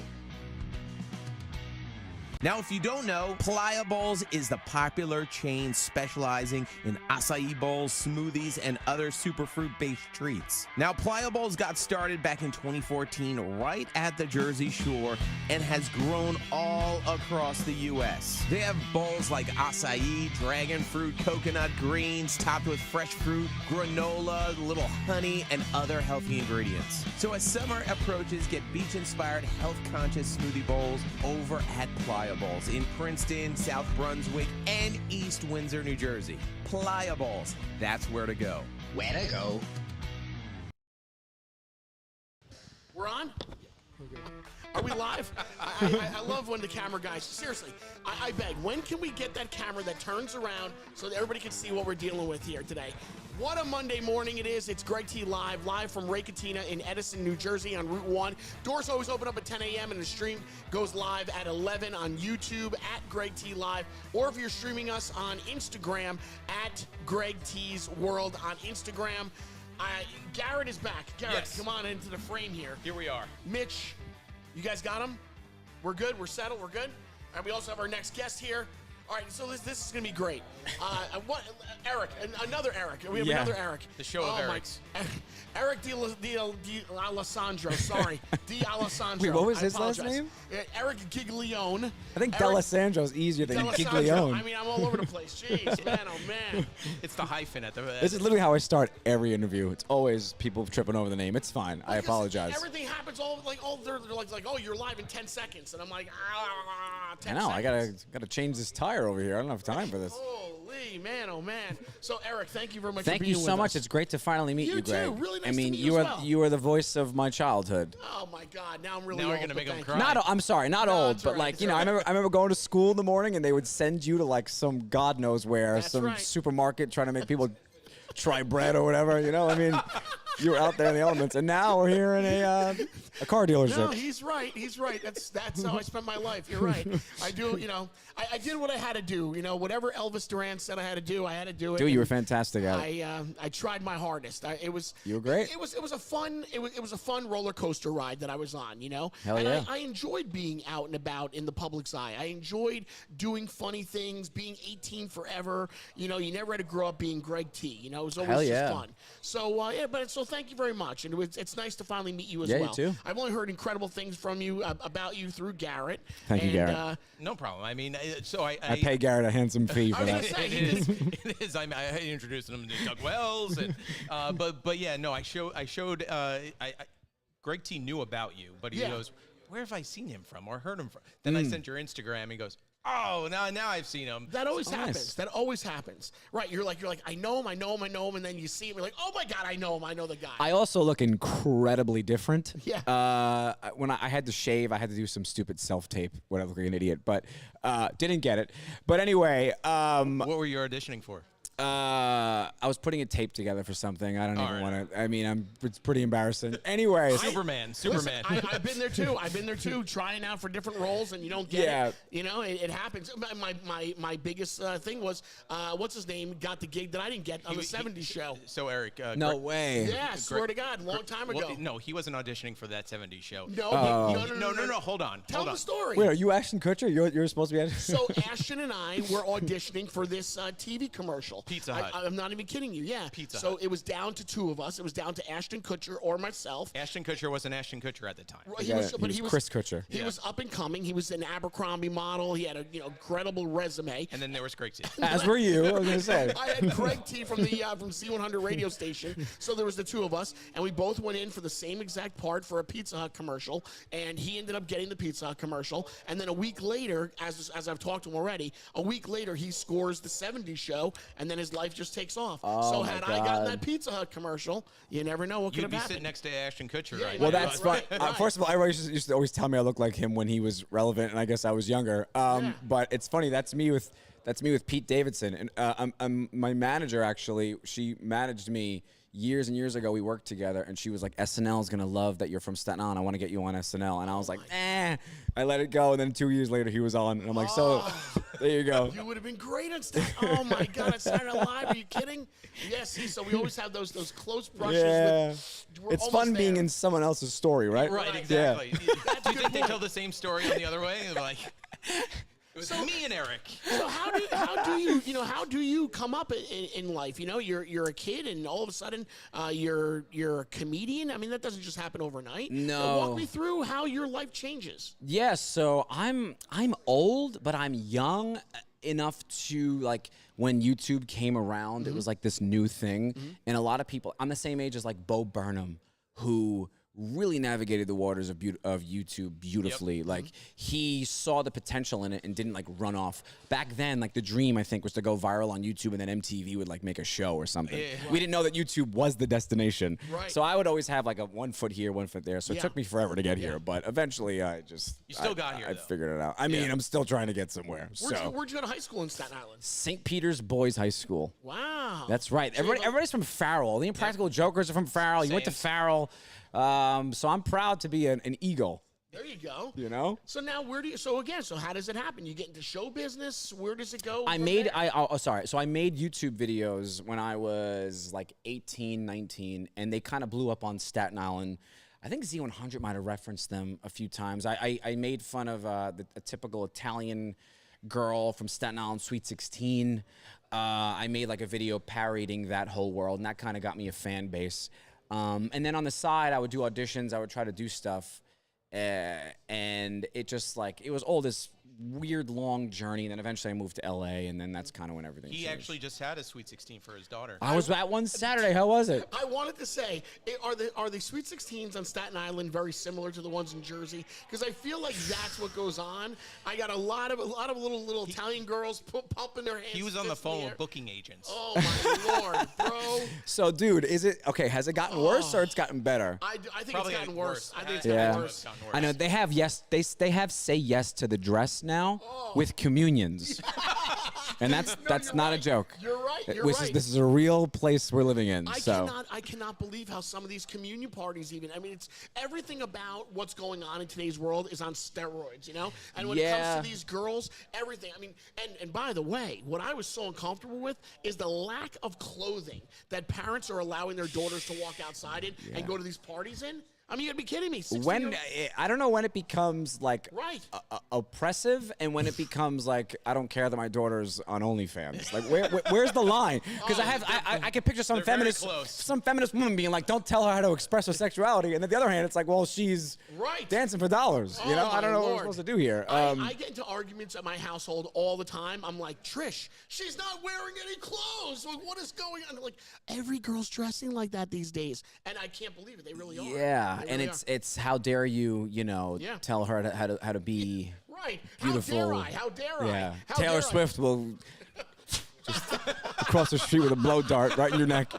Now, if you don't know, Playa Bowls is the popular chain specializing in acai bowls, smoothies, and other superfruit-based treats. Now, Playa Bowls got started back in 2014 right at the Jersey Shore and has grown all across the U.S. They have bowls like acai, dragon fruit, coconut greens, topped with fresh fruit, granola, little honey, and other healthy ingredients. So as summer approaches, get beach-inspired, health-conscious smoothie bowls over at Playa Bowls in Princeton, South Brunswick, and East Windsor, New Jersey. Playa Bowls, that's where to go. Where to go? We're on? Are we live? I love when the camera guys, seriously, I beg, when can we get that camera that turns around so that everybody can see what we're dealing with here today? What a Monday morning it is. It's Greg T live from Raketina in Edison, New Jersey on Route 1. Doors always open up at 10 a.m. and the stream goes live at 11 on YouTube at Greg T Live. Or if you're streaming us on Instagram at Greg T's World on Instagram. Garrett is back. Garrett, Yes. Come on into the frame here. Here we are. Mitch, you guys got him? We're good? We're settled? We're good? And we also have our next guest here. All right, so this is going to be great. Erik, another Erik. We have another Erik. The show of Eriks. Erik D'Alessandro, sorry. D'Alessandro. Wait, what was I his last apologize. name? Erik Giglione. I think Erik D'Alessandro's easier than D'Alessandro. Giglione. I mean, I'm all over the place. Jeez, man, oh man. It's the hyphen at the. This is literally how I start every interview. It's always people tripping over the name. It's fine. I Because apologize. Everything happens they're like, oh, you're live in 10 seconds. And I'm like, 10 I know. seconds. I gotta change this tire over here. I don't have time for this. Holy man, oh man. So Erik, thank you very much. Thank for you being so with much. us. It's great to finally meet You you, Greg. too. Really nice I to mean, meet you as well. you are the voice of my childhood. Oh my God! Now I'm really. Now we're old, gonna but make him thank cry. you. I'm sorry, not old, it's but all right, like it's you know, all I remember going to school in the morning and they would send you to like some God knows where, That's some right. supermarket trying to make people try bread or whatever. You know, I mean, you were out there in the elements, and now we're here in a car dealership. No, he's right. He's right. That's how I spent my life. You're right. I do. You know, I did what I had to do. You know, whatever Elvis Duran said I had to do, I had to do it. Dude, you were And fantastic at it. I tried my hardest. You were great. It was a fun roller coaster ride that I was on. You know, Hell and yeah. I enjoyed being out and about in the public's eye. I enjoyed doing funny things, being 18 forever. You know, you never had to grow up being Greg T. You know, it was always Hell just yeah. fun. So so thank you very much, and it's nice to finally meet you as Yeah, you well. too. I've only heard incredible things from you about you through Garrett. Thank you, and, Garrett. No problem. I mean, so I I pay Garrett a handsome fee I for was that. gonna say, It is. I introduced him to Doug Wells, and but yeah, no. Greg T knew about you, but he Yeah. goes, where have I seen him from or heard him from? Then I sent your Instagram. He goes, oh, now I've seen him. That always happens. nice. That always happens. Right? You're like, I know him, and then you see him, you're like, oh my God, I know him, I know the guy. I also look incredibly different. Yeah. When I had to shave, I had to do some stupid self-tape, when I look like an idiot, but didn't get it. But anyway. What were you auditioning for? I was putting a tape together for something. I don't even want to. I mean, it's pretty embarrassing. Anyway, Superman. Listen, I've been there too. I've been there too, trying out for different roles, and you don't get it. You know, it happens. My biggest thing was, what's his name got the gig that I didn't get on the '70s show. So Eric, no way. Yeah, swear to God, long time ago. Well, no, he wasn't auditioning for that '70s show. No, No. Hold on. Tell the story. Wait, are you Ashton Kutcher? You're supposed to be Ashton. So Ashton and I were auditioning for this TV commercial. Pizza Hut. I'm not even kidding you. Yeah. Pizza So Hut. it was down to two of us. It was down to Ashton Kutcher or myself. Ashton Kutcher wasn't Ashton Kutcher at the time. He was Chris Kutcher. He was up and coming. He was an Abercrombie model. He had a incredible resume. And then there was Greg T. As were you. I was gonna say. I had Greg T from the from C100 radio station. So there was the two of us, and we both went in for the same exact part for a Pizza Hut commercial. And he ended up getting the Pizza Hut commercial. And then a week later, as I've talked to him already, a week later he scores the '70s show, and then his life just takes off. So had I gotten that Pizza Hut commercial, you never know what could You'd have be happened. sitting next to Ashton Kutcher, right? Well, that's fine. Right. First of all, everybody used to always tell me I looked like him when he was relevant, and I guess I was younger. But it's funny. That's me with Pete Davidson, and my manager actually. She managed me years and years ago. We worked together, and she was like, "SNL is gonna love that you're from Staten Island. I want to get you on SNL." And I was like, I let it go, and then 2 years later he was on, and I'm like, so there you go. You would have been great on Saturday. Oh my God, on Saturday Night Live? Are you kidding? Yes. See, so we always have those close brushes. Yeah. We're It's almost fun being there. in someone else's story, right? Right, Yeah. exactly. Do you think they tell the same story on the other way? They're like, it was me and Eric. So how do you come up in life? You know, you're a kid, and all of a sudden you're a comedian. I mean, that doesn't just happen overnight. No. Walk me through how your life changes. Yeah, so I'm old, but I'm young enough to, like, when YouTube came around, it was like this new thing, and a lot of people, I'm the same age as like Bo Burnham, who really navigated the waters of YouTube beautifully. Like, he saw the potential in it and didn't like run off. Back then, like, the dream, I think, was to go viral on YouTube, and then MTV would like make a show or something. We didn't know that YouTube was the destination. Right. So I would always have like a 1 foot here, 1 foot there. So it took me forever to get here, but eventually I just You still got here, I though. figured it out. I mean, I'm still trying to get somewhere. Where'd you go to high school in Staten Island? St. Peter's Boys High School. Wow. That's right. Everybody's from Farrell. The Impractical Jokers are from Farrell. You went to Farrell. So I'm proud to be an Eagle. There you go. You know? So now so how does it happen? You get into show business? Where does it go? So I made YouTube videos when I was like 18, 19, and they kind of blew up on Staten Island. I think Z100 might have referenced them a few times. I made fun of a typical Italian girl from Staten Island, Sweet 16. I made like a video parodying that whole world, and that kind of got me a fan base. And then on the side, I would do auditions. I would try to do stuff. And it just like, it was all this weird long journey, and then eventually I moved to LA, and then that's kind of when everything He changed. actually just had a Sweet 16 for his daughter. I was at one Saturday. How was it? I wanted to say, are the Sweet 16s on Staten Island very similar to the ones in Jersey? Because I feel like that's what goes on. I got a lot of little Italian girls pumping their hands. He was on the phone air. with booking agents. Oh my Lord, bro! So, dude, is it okay? Has it gotten worse or it's gotten better? I think Probably it's gotten worse. I think it's Yeah. gotten worse. I know they have they have say yes to the dress now with communions, and that's you're not a right. joke. You're right. You're This right. is this is a real place we're living in. I cannot believe how some of these communion parties even. I mean, it's everything about what's going on in today's world is on steroids, you know. And when it comes to these girls, everything. I mean, and by the way, what I was so uncomfortable with is the lack of clothing that parents are allowing their daughters to walk outside in and go to these parties in. I mean, you gotta be kidding me. I don't know when it becomes like Right. oppressive, and when it becomes like I don't care that my daughter's on OnlyFans. Like where's the line? Because I can picture some They're very feminist close. woman being like, don't tell her how to express her sexuality, and on the other hand, it's like, well, she's dancing for dollars. You know, I don't know what we're supposed to do here. I get into arguments at my household all the time. I'm like, Trish, she's not wearing any clothes. Like, what is going on? Like, every girl's dressing like that these days, and I can't believe it. They really are. Yeah. Yeah, and it's how dare you, tell her how to be Right. beautiful. How dare I? Yeah. How Taylor dare I? Swift will just cross the street with a blow dart right in your neck.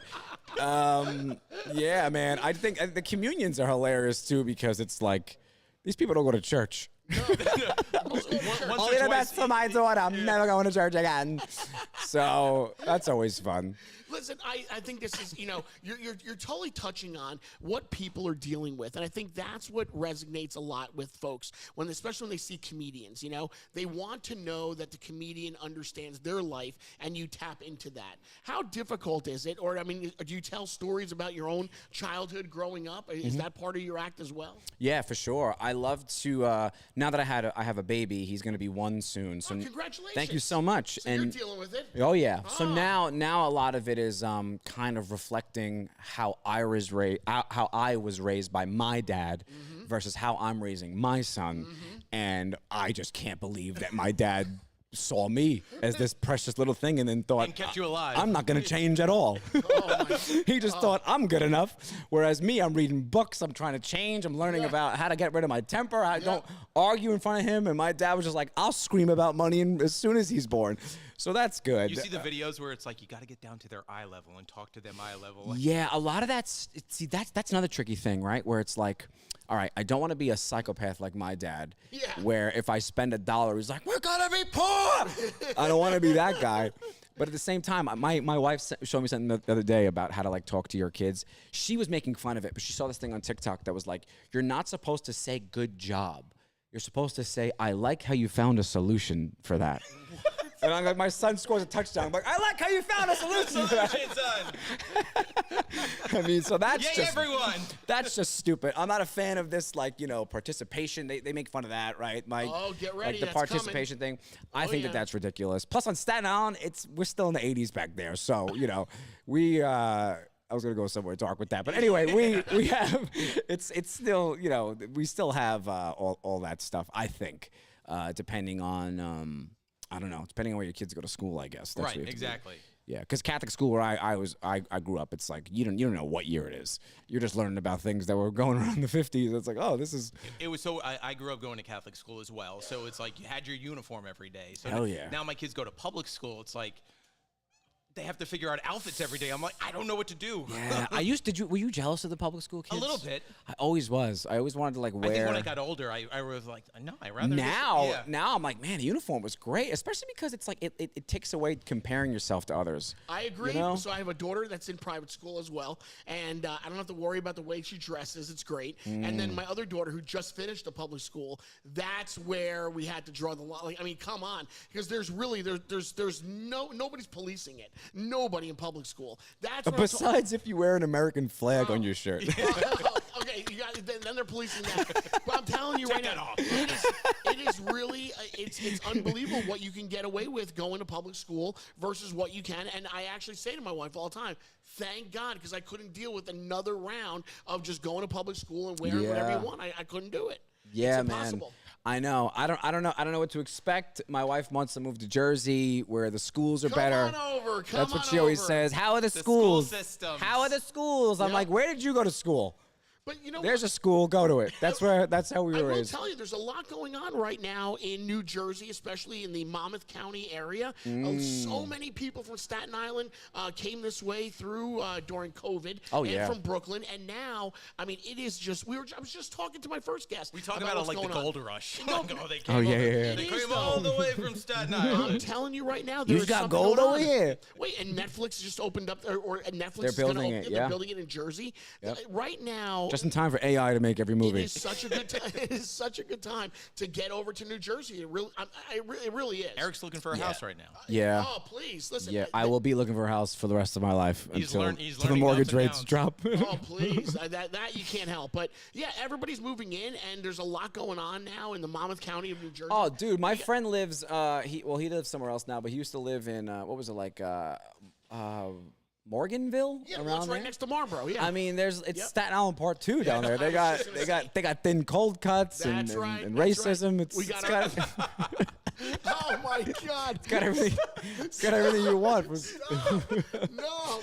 Yeah, man. I think the communions are hilarious too because it's like these people don't go to church. Only the best for my daughter. I'm never going to church again. So that's always fun. Listen, I think this is, you're totally touching on what people are dealing with. And I think that's what resonates a lot with folks, especially when they see comedians, They want to know that the comedian understands their life and you tap into that. How difficult is it? Or, do you tell stories about your own childhood growing up? Is that part of your act as well? Yeah, for sure. I love to, now that I have a baby, he's going to be 1 soon. So congratulations. Thank you so much. So you're dealing with it? Oh, yeah. So now a lot of it is kind of reflecting how I was raised by my dad versus how I'm raising my son. And I just can't believe that my dad saw me as this precious little thing and then thought, and kept you alive. I'm not going to change at all. He just thought I'm good enough. Whereas me, I'm reading books. I'm trying to change. I'm learning about how to get rid of my temper. I don't argue in front of him. And my dad was just like, I'll scream about money as soon as he's born. So that's good. You see the videos where it's like you got to get down to their eye level and talk to them eye level. Yeah, a lot of that's another tricky thing, right? Where it's like, all right, I don't want to be a psychopath like my dad. Yeah. Where if I spend $1, he's like, we're gonna be poor. I don't want to be that guy. But at the same time, my wife showed me something the other day about how to talk to your kids. She was making fun of it, but she saw this thing on TikTok that was like, you're not supposed to say good job. You're supposed to say, I like how you found a solution for that. And I'm like, my son scores a touchdown. I'm like, I like how you found a solution for that. So that's just everyone. That's just stupid. I'm not a fan of this, participation. They make fun of that, right? Get ready. The that's participation coming. thing. I think that's ridiculous. Plus, on Staten Island, we're still in the 80s back there. So, we. I was gonna go somewhere dark with that, but anyway, we have. It's still, we still have all that stuff. I think, depending on. I don't know. Depending on where your kids go to school, I guess. That's Right, exactly. Yeah, because Catholic school where I grew up, it's like you don't know what year it is. You're just learning about things that were going around in the 50s. It's like, oh, this is. It was so. I grew up going to Catholic school as well, so it's like you had your uniform every day. So Hell yeah. Now my kids go to public school. It's like they have to figure out outfits every day. I'm like, I don't know what to do. Yeah, were you jealous of the public school kids? A little bit. I always was. I always wanted to wear. I think when I got older, I was like, no, I rather. Now I'm like, man, the uniform was great, especially because it's like it takes away comparing yourself to others. I agree. So I have a daughter that's in private school as well, and I don't have to worry about the way she dresses. It's great. And then my other daughter who just finished a public school, that's where we had to draw the line. Come on, because there's nobody's policing it. Nobody in public school. That's what besides if you wear an American flag on your shirt. Okay, then they're policing that. But I'm telling you right now, it is really it's unbelievable what you can get away with going to public school versus what you can. And I actually say to my wife all the time, thank God, because I couldn't deal with another round of just going to public school and wearing whatever you want. I couldn't do it. Yeah, it's impossible. Man. I know. I don't know what to expect. My wife wants to move to Jersey, where the schools are better. Come on over. That's what she always says. How are the schools? School systems. How are the schools? I'm like, where did you go to school? But there's a school, go to it. That's how we were raised. I will tell you, there's a lot going on right now in New Jersey, especially in the Monmouth County area. So many people from Staten Island came this way through during COVID. And from Brooklyn. And now, it is just, I was just talking to my first guest. We talk about it like the gold rush. They came all the way from Staten Island. I'm telling you right now, you got gold over here. Wait, and Netflix just opened up, or Netflix is building it. They're building it in Jersey. Yep. Right now. Just in time for AI to make every movie. It is such a good time. It is such a good time to get over to New Jersey. It really is. Eric's looking for a house right now. Yeah. Oh, please listen. Yeah, I will be looking for a house for the rest of my life until the mortgage rates drop. Oh, please. That you can't help. But yeah, everybody's moving in, and there's a lot going on now in the Monmouth County of New Jersey. Oh, dude, my friend lives. He lives somewhere else now, but he used to live in what was it like? Morganville, it's right next to Marlboro. Yeah, it's Staten Island Part 2 down there. They got thin cold cuts and racism. Right. Oh my God! It's got everything. It's got everything you want. No.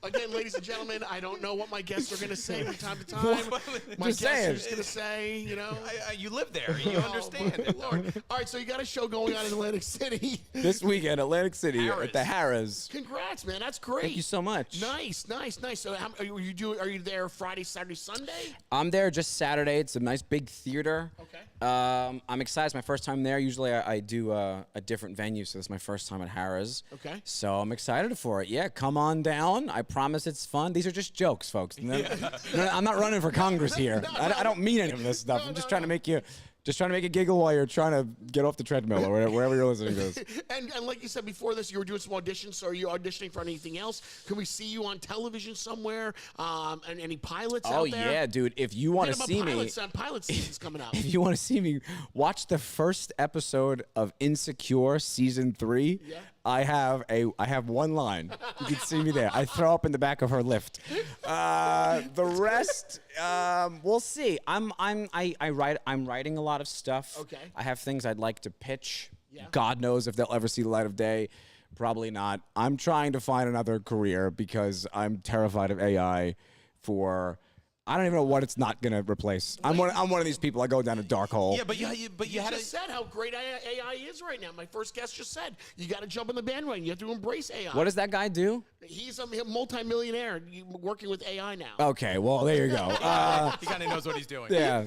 Again, again, ladies and gentlemen, I don't know what my guests are going to say from time to time. My Just guests are saying. just going to say, you know. You live there. You understand. Oh, Lord. All right, so you got a show going on in Atlantic City. This weekend, Atlantic City at the Harrah's. Congrats, man. That's great. Thank you so much. Nice. So are you there Friday, Saturday, Sunday? I'm there just Saturday. It's a nice big theater. Okay. I'm excited. It's my first time there. Usually I do a different venue, so this is my first time at Harrah's. Okay. So I'm excited for it. Yeah, come on down. I promise it's fun. These are just jokes, folks. No, I'm not running for Congress here. I don't mean any of this stuff. I'm just trying to make you giggle while you're trying to get off the treadmill or wherever you're listening to this. And like you said before this, you were doing some auditions. So are you auditioning for anything else? Can we see you on television somewhere? And any pilots out there? Oh yeah, dude. If you want to see me, pilot season's coming up. if you want to see me, watch the first episode of Insecure season 3. Yeah. I have one line. You can see me there. I throw up in the back of her lift. The rest, we'll see. I'm writing a lot of stuff. Okay. I have things I'd like to pitch. Yeah. God knows if they'll ever see the light of day. Probably not. I'm trying to find another career because I'm terrified of AI I don't even know what it's not going to replace. I'm one of these people. I go down a dark hole. Yeah, but you had just said how great AI is right now. My first guest just said you got to jump on the bandwagon. You have to embrace AI. What does that guy do? He's a multimillionaire working with AI now. Okay, well, there you go. he kind of knows what he's doing. Yeah.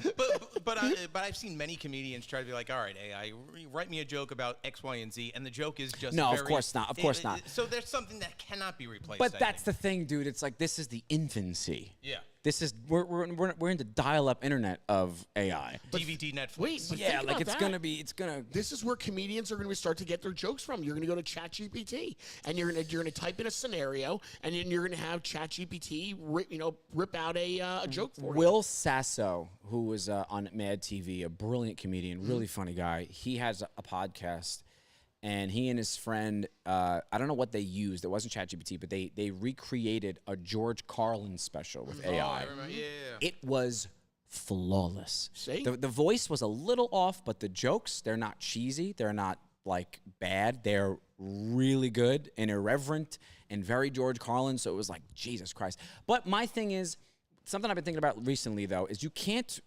But I've seen many comedians try to be like, all right, AI, write me a joke about X, Y, and Z, and the joke is just No, of course not. Of course not. So there's something that cannot be replaced. But that's the thing, dude. It's like this is the infancy. Yeah. This is we're into dial-up internet of AI. DVD, Netflix. Wait, but Yeah, think like about it's gonna. This is where comedians are going to start to get their jokes from. You're going to go to ChatGPT, and you're going to type in a scenario, and then you're going to have ChatGPT rip out a joke for you. Will Sasso, who was on Mad TV, a brilliant comedian, really funny guy. He has a podcast. And he and his friend, I don't know what they used. It wasn't ChatGPT, but they recreated a George Carlin special with AI. I remember. Yeah. It was flawless. See? The voice was a little off, but the jokes, they're not cheesy. They're not, like, bad. They're really good and irreverent and very George Carlin, so it was like, Jesus Christ. But my thing is, something I've been thinking about recently, though, is you can't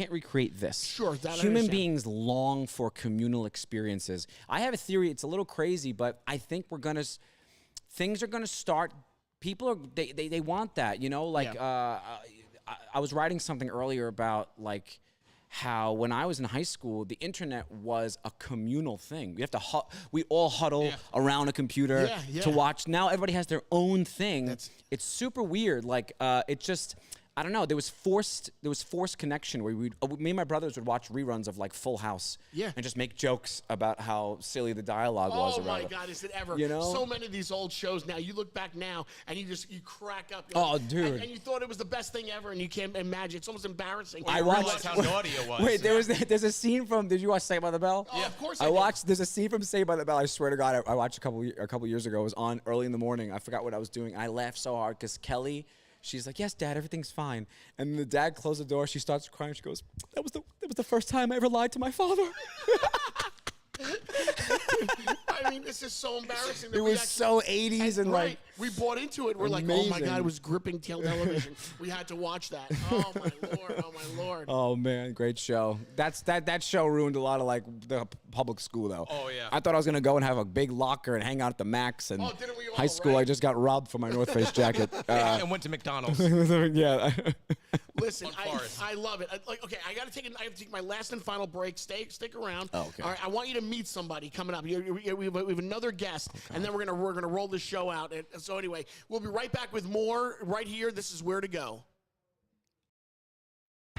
recreate this. Sure, that I Human understand. beings long for communal experiences. I have a theory. It's a little crazy, but I think things are gonna start. People are they want that, you know. Like I was writing something earlier about like how when I was in high school, the internet was a communal thing. We have to we all huddle around a computer to watch. Now everybody has their own thing. It's super weird. Like it just. I don't know. There was forced connection where me and my brothers would watch reruns of like Full House, and just make jokes about how silly the dialogue was. Oh my God, is it ever? You know, so many of these old shows now. You look back now and you crack up. Oh, dude! And you thought it was the best thing ever, and you can't imagine. It's almost embarrassing. I realized how naughty it was. Wait, there's a scene from. Did you watch Saved by the Bell? Oh, of course. I watched. There's a scene from Saved by the Bell. I swear to God, I watched a couple years ago. It was on early in the morning. I forgot what I was doing. I laughed so hard because Kelly. She's like, yes, Dad, everything's fine. And the dad closed the door. She starts crying. She goes, that was the first time I ever lied to my father. I mean, this is so embarrassing. It was so 80s and like. We bought into it. We're like, oh my God, it was gripping television. We had to watch that. Oh my Lord, oh my Lord. Oh man, great show. That show ruined a lot of like the public school though. Oh yeah. I thought I was gonna go and have a big locker and hang out at the Max and didn't we all, high school. right? I just got robbed for my North Face jacket. And went to McDonald's. Yeah. Listen, Forest. I love it. Okay, I have to take my last and final break. Stick around. Oh, okay. All right, I want you to meet somebody coming up. We have another guest, and then we're gonna roll this show out. And so anyway, we'll be right back with more right here. This is Where to Go.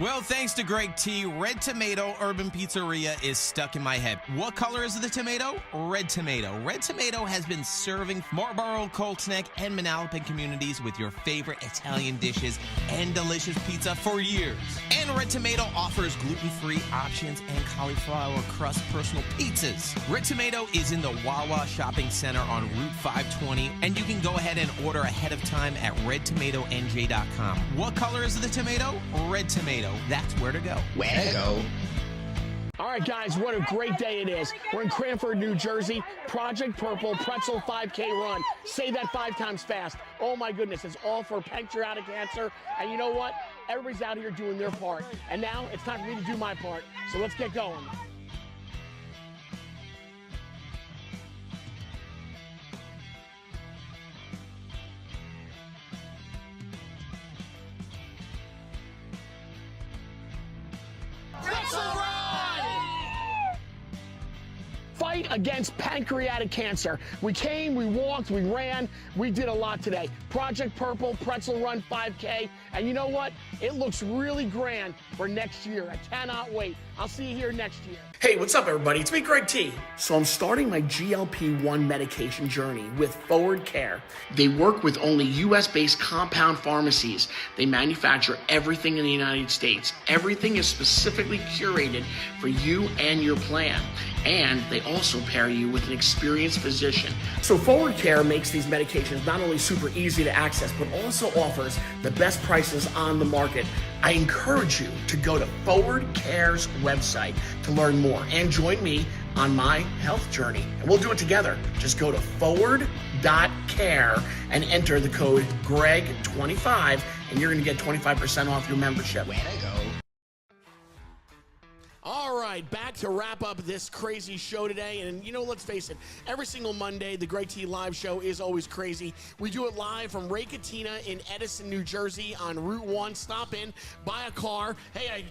Well, thanks to Greg T, Red Tomato Urban Pizzeria is stuck in my head. What color is the tomato? Red Tomato. Red Tomato has been serving Marlboro, Colts Neck, and Manalapan communities with your favorite Italian dishes and delicious pizza for years. And Red Tomato offers gluten-free options and cauliflower crust personal pizzas. Red Tomato is in the Wawa Shopping Center on Route 520, and you can go ahead and order ahead of time at redtomatonj.com. What color is the tomato? Red Tomato. That's where to go. Where to go? All right, guys, what a great day it is. We're in Cranford, New Jersey. Project Purple Pretzel 5K run. Say that 5 times fast. Oh, my goodness. It's all for pancreatic cancer. And you know what? Everybody's out here doing their part. And now it's time for me to do my part. So let's get going. Fight against pancreatic cancer. We came, we walked, we ran, we did a lot today. Project Purple Pretzel Run 5K, and you know what? It looks really grand for next year. I cannot wait. I'll see you here next year. Hey, what's up, everybody? It's me, Greg T. So I'm starting my GLP-1 medication journey with Forward Care. They work with only U.S.-based compound pharmacies. They manufacture everything in the United States. Everything is specifically curated for you and your plan. And they also pair you with an experienced physician. So Forward Care makes these medications not only super easy to access, but also offers the best prices on the market. I encourage you to go to Forward Care's website to learn more and join me on my health journey. And we'll do it together. Just go to forward.care and enter the code GREG25 and you're gonna get 25% off your membership. Way to go. All right, back to wrap up this crazy show today. And, you know, let's face it, every single Monday, the Greg T Live Show is always crazy. We do it live from Raketina in Edison, New Jersey on Route 1. Stop in, buy a car. Hey,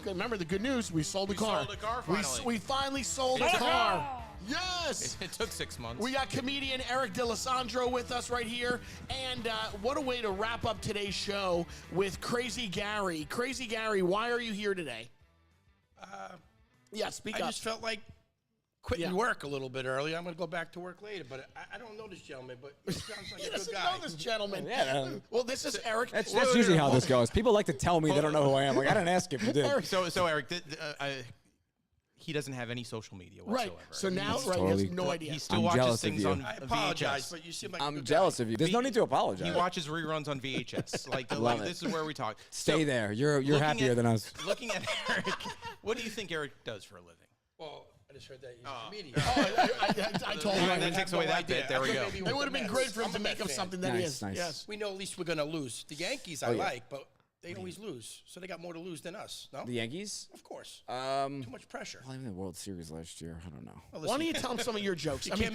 remember the good news, we sold the car. Sold a car finally. We finally sold a car. Yes! It took 6 months. We got comedian Erik D'Alessandro with us right here. And what a way to wrap up today's show with Crazy Gary. Crazy Gary, why are you here today? Yeah, speak up. I just felt like quitting work a little bit early. I'm going to go back to work later, but I don't know this gentleman, but he sounds like He a good doesn't guy. know this gentleman. Yeah. Well, this is Erik. That's usually how this goes. People like to tell me they don't know who I am. Like, I didn't ask if you did. So Erik, he doesn't have any social media whatsoever. Right. So now, He's he totally- has no idea. He still I'm watches jealous of things you. on I apologize, VHS. but you seem like a I'm good jealous guy. of you. There's no need to apologize. He watches reruns on VHS. Like Love it. this is where we talk. Stay So, there. You're looking happier at- than us. Looking at Erik, what do you think Erik does for a living? Well, I just heard that he's a comedian. I told him. That takes away that bit. There we go. It would have been great for him to make up something that he Nice, is. nice. Yes. We know at least we're going to lose. The Yankees I like, but they always lose. So they got more to lose than us, no? The Yankees? Of course. Too much pressure. Well, in the World Series last year. I don't know. Well, Why don't you tell him some of your jokes? You can't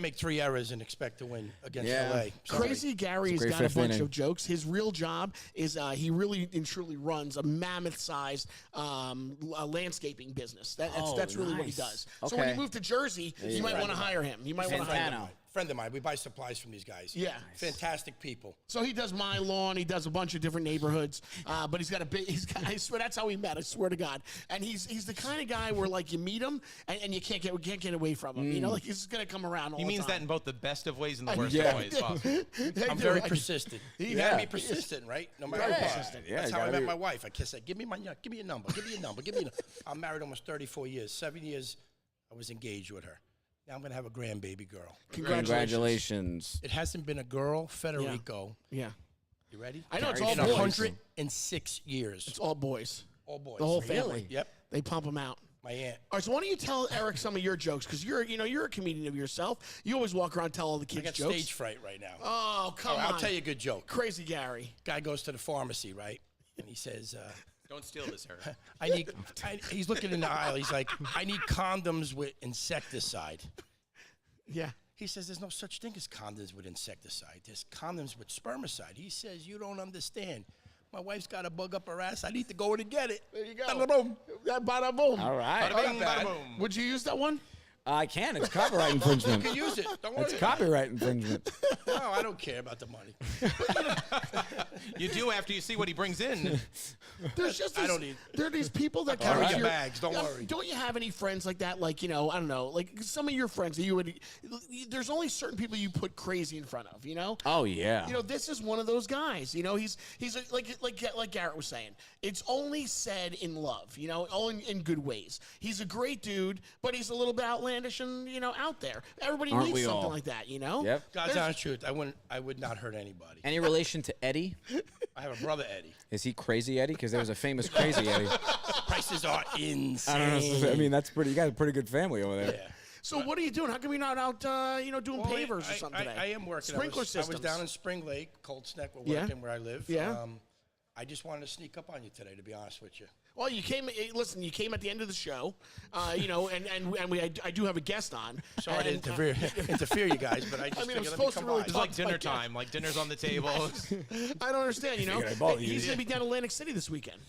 make 3 errors and expect to win against Yeah. LA. Sorry. Crazy Gary has great got a fifth bunch inning. of jokes. His real job is he really and truly runs a mammoth-sized landscaping business. That's really what he nice. does. So when Okay. you move to Jersey, you might want to hire him. You might want to hire him. Santana. Friend of mine. We buy supplies from these guys. Yeah. Fantastic people. So he does my lawn. He does a bunch of different neighborhoods. But he's got a big. I swear that's how we met. I swear to God. And he's the kind of guy where like you meet him and you can't get away from him. You know, like he's gonna come around all He the means time. that in both the best of ways and the worst Yeah. of ways possible. I'm very persistent. You Yeah. gotta be persistent, right? No matter Very what. persistent. Yeah, That's you how I gotta met be- my wife. I said, give me a number, give me a number, give me a number. I'm married almost 34 years. 7 years I was engaged with her. Now I'm gonna have a grandbaby girl. Congratulations. It hasn't been a girl, Federico. Yeah. You ready? I know it's Very all In boys. 106 years. It's all boys. All boys. The whole family. Really? Yep. They pump them out. My aunt. All right, so why don't you tell Erik some of your jokes? Because you're a comedian of yourself. You always walk around and tell all the I kids got jokes. stage fright right now. Oh, come All right, on. I'll tell you a good joke. Crazy Gary. Guy goes to the pharmacy, right? And he says, Don't steal this, Erik. he's looking in the aisle. He's like, I need condoms with insecticide. Yeah. He says, there's no such thing as condoms with insecticide. There's condoms with spermicide. He says, you don't understand. My wife's got a bug up her ass. I need to go in and get it. There you go. Bada boom. Bada boom. All right. Bada bing, bad. bada boom. Would you use that one? I can. It's copyright infringement. You can use it. Don't worry. It's copyright infringement. No, I don't care about the money. You do after you see what he brings in. There's just I don't need- there are these people that I'll come bring to your your bags, don't worry. Don't you have any friends like that? Like, I don't know, like some of your friends that you would. There's only certain people you put crazy in front of. Oh, yeah. This is one of those guys. He's like Garrett was saying. It's only said in love. All in good ways. He's a great dude, but he's a little bit outlandish. outlandish and out there. Everybody Aren't needs we something all? like that, you know. Yep. God's honest truth, I would not hurt anybody. Any relation to Eddie? I have a brother, Eddie. Is he Crazy Eddie? Because there was a famous Crazy Eddie. Prices are insane. I don't know. I mean, that's pretty. You got a pretty good family over there. Yeah. So what are you doing? How come you're not out, doing Well, pavers or something today? I am working. Sprinkler I systems. was down in Spring Lake, Cold Snack. We're Yeah. working where I live. Yeah. I just wanted to sneak up on you today, to be honest with you. Well, you came. Listen, you came at the end of the show, I do have a guest on. Sorry to and, interfere, you guys, but I just I mean, I'm figured let me supposed to come really by. It's talk like to dinner my guest. time. Like dinner's on the table. I don't understand. Figured I'd bother you. He's going to be down in Atlantic City this weekend.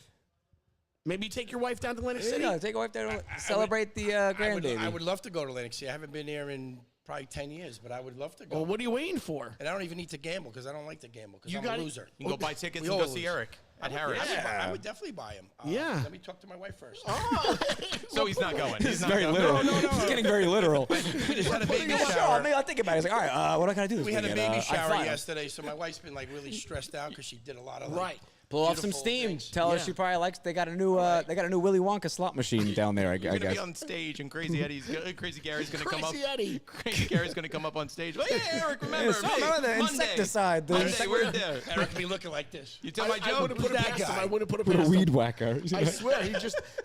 Maybe take your wife down to Atlantic City. Yeah, take a wife there to celebrate the grandbaby. I would love to go to Atlantic City. I haven't been there in probably 10 years, but I would love to go. Well, what are you waiting for? And I don't even need to gamble because I don't like to gamble because You I'm got a it. loser. You can go buy tickets We and go all see lose. Eric at Harris. I would definitely buy him. Yeah. Let me talk to my wife first. So he's not going. He's not very going. literal. He's getting very literal. We just had a baby Sure, shower. maybe I'll think about it. He's like, all right, what do I gotta do this We had a weekend? baby I shower fly. yesterday, so my wife's been like really stressed out because she did a lot of like, Right. Pull off some beautiful steam. things. Tell her Yeah. she probably likes. They got a new Willy Wonka slot machine down there. I You're gonna guess. be on stage, and Crazy Gary's gonna come up. Crazy Eddie. Crazy Gary's gonna come up on stage. Hey, Eric, remember? Yes, remember the Monday. insecticide, the Monday, we're there. Eric be looking like this. You tell my I joke. wouldn't put it that past him. guy? I wouldn't put it Put a past him. weed whacker. I swear,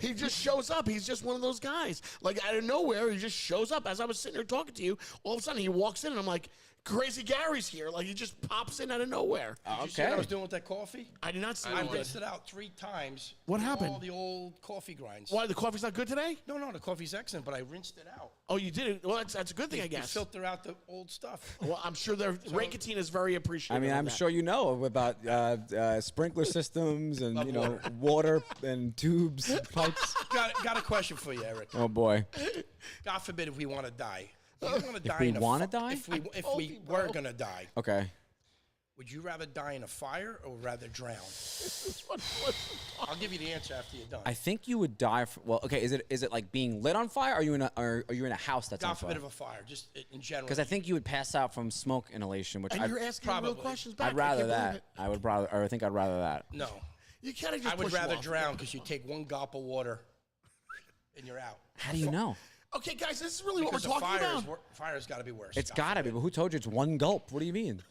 he just shows up. He's just one of those guys. Like out of nowhere, he just shows up. As I was sitting there talking to you, all of a sudden he walks in, and I'm like, Crazy Gary's here. Like he just pops in out of nowhere. Did you see what I was doing with that coffee? I did not see I him. rinsed it out 3 times. What with happened? All the old coffee grinds. Why, the coffee's not good today? No, the coffee's excellent, but I rinsed it out. Oh, you did it. Well, that's a good thing, I You guess. filter out the old stuff. Well, I'm sure Ray-Catine is very appreciative. I mean, of I'm that. sure you know about sprinkler systems and water and tubes, pipes. Got a question for you, Eric. Oh boy. God forbid if we want to die. If we want to die we in a wanna fi- die? If we were gonna die, Okay. would you rather die in a fire or rather drown? I'll give you the answer after you're done. I think you would die. Well, okay. Is it like being lit on fire? Or are you in a house that's God on forbid fire? of a fire, just in general. Because I think you would pass out from smoke inhalation, which And I'd, you're asking real probably. questions back. I'd I rather can't believe that. it. I would rather, or I think I'd rather that. no. You can't just I would push them rather off. drown because you take one gulp of water and you're out. How do you know? Okay, guys, this is really Because what we're talking about. fire's got to be worse. It's God gotta be. forbid. But who told you it's one gulp? What do you mean?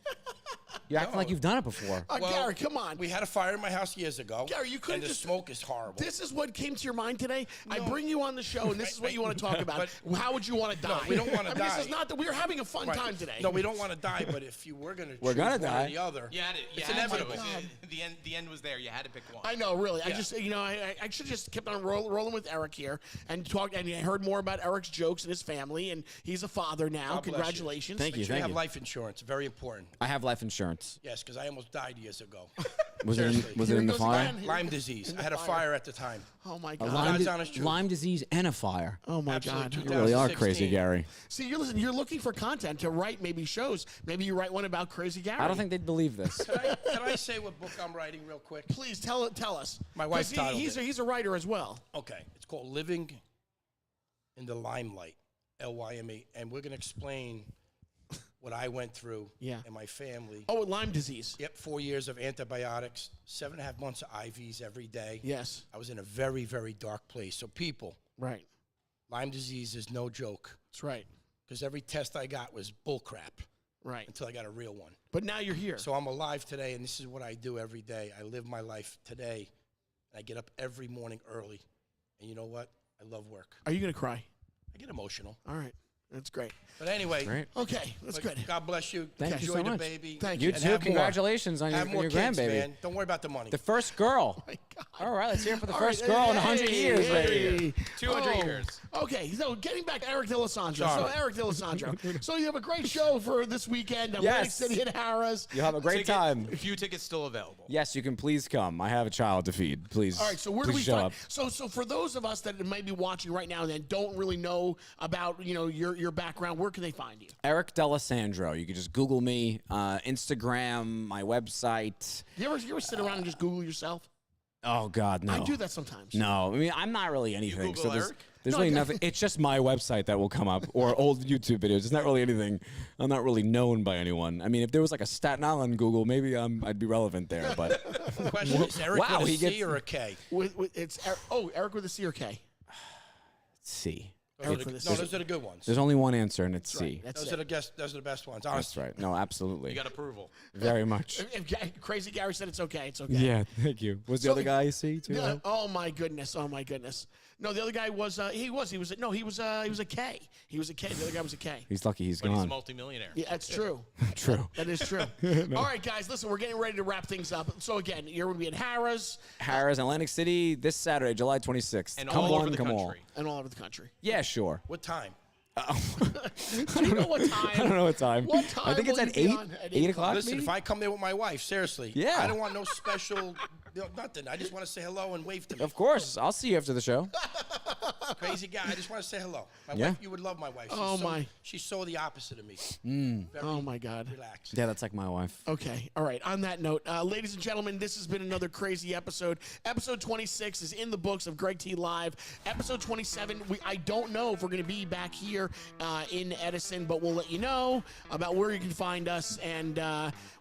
You're acting like you've done it before. Well, Gary, come on. We had a fire in my house years ago. Gary, you couldn't and the just- smoke is horrible. This is what came to your mind today. I No. bring you on the show, and this is what you want to talk about. How would you want to die? we don't wanna I mean, This die. is not that we're having a fun Right. time today. No, we don't want to die, but if you were going to We're choose gonna one die. or the other, You had it. You it's had inevitable. to. The end was there. You had to pick one. I know, really. I just, I should have just kept on rolling with Eric here and talked, and I heard more about Eric's jokes and his family, and he's a father now. God bless you. Congratulations. Thank you. Make sure you Thank have you. life insurance. Very important. I have life insurance. Yes, because I almost died years ago. Was it Seriously. in Here the goes fire? again. Lyme disease. I had a fire at the time. Oh my A God. God's honest truth. Lyme disease and a fire. Oh my Absolutely, God. You really are 2016. crazy, Gary. See, you're looking for content to write maybe shows. Maybe you write one about Crazy Gary. I don't think they'd believe this. Can I say what book I'm writing real quick? Please tell us. My wife 'Cause titled he's it. he's a writer as well. Okay. It's called Living in the Limelight, Lyme. And we're going to explain what I went through Yeah. and my family. Oh, with Lyme disease. Yep, 4 years of antibiotics, 7.5 months of IVs every day. Yes. I was in a very, very dark place. So people, Right. Lyme disease is no joke That's right. because every test I got was bullcrap Right. until I got a real one. But now you're here. So I'm alive today, and this is what I do every day. I live my life today, and I get up every morning early. And you know what? I love work. Are you going to cry? I get emotional. All right. That's great. But anyway, Great. Okay. That's but good. God bless you. Thank you Enjoy so the much. baby. Thank You you. And too. have more. Congratulations on Have your more kids, grandbaby. man. Don't worry about the money. The first girl. Oh my God. All right, let's hear it for the All first right, girl in hey, 100 years. baby. 200 Oh, years. Okay, so getting back to Eric D'Alessandro. Sorry. So Eric D'Alessandro. So you have a great show for this weekend. Atlantic Yes. City at Harrah's. You'll have a great time. A few tickets still available. Yes, you can please come. I have a child to feed. Please. All right, so where do please we show find? up. So for those of us that may be watching right now and don't really know about your background, where can they find you? Eric D'Alessandro. You can just Google me, Instagram, my website. You ever sit around and just Google yourself? Oh God, no. I do that sometimes. No, I mean I'm not really anything. Google So there's, Eric? there's No, really I- nothing. It's just my website that will come up or old YouTube videos. It's not really anything. I'm not really known by anyone. I mean, if there was like a Staten Island Google, maybe I'd be relevant there. But Question is Eric Wow, with a he C gets- or a K? It's Eric with a C or K? C. Eric for this. No, those are the good ones. There's only one answer, and it's C. That's Those it. are the best ones. That's Honestly. right. No, absolutely. You got approval. Very much. If Crazy Gary said it's okay, it's okay. Yeah, thank you. Was the So- other guy C too? Yeah, oh my goodness! Oh my goodness! No, the other guy was he was a K. He was a K. The other guy was a K. He's lucky he's But he's a gone. multimillionaire. Yeah, that's true. True. That is true. All right, guys, listen, we're getting ready to wrap things up. So again, you're going to be in Harrah's Harrah's, Atlantic City, this Saturday, July 26th. And come all on, over the come country. on. and all over the country. Yeah, sure. What time? Do you know what time? I don't know what time. What time I think it's will at you be 8. on? At 8 o'clock. Listen, maybe? if I come there with my wife, seriously, Yeah. I don't want no special, nothing. I just want to say hello and wave to me. Of course, I'll see you after the show. Crazy guy. I just want to say hello. My Yeah. wife, you would love my wife. Oh, my. She's so the opposite of me. Very Oh my God. relaxed. Yeah, that's like my wife. Okay. All right. On that note, ladies and gentlemen, this has been another crazy episode. Episode 26 is in the books of Greg T Live. Episode 27, I don't know if we're going to be back here in Edison, but we'll let you know about where you can find us. And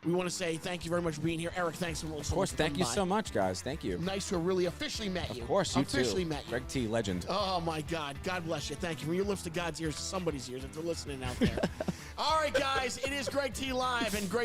we want to say thank you very much for being here. Eric, thanks so much. Of course, thank you so much, guys. Thank you. Nice to have really officially met you. Of course, you officially too. met you. Greg T, legend. Oh my God. God bless you. Thank you. From your lips to God's ears, to somebody's ears if they're listening out there. All right, guys, it is Greg T Live and Greg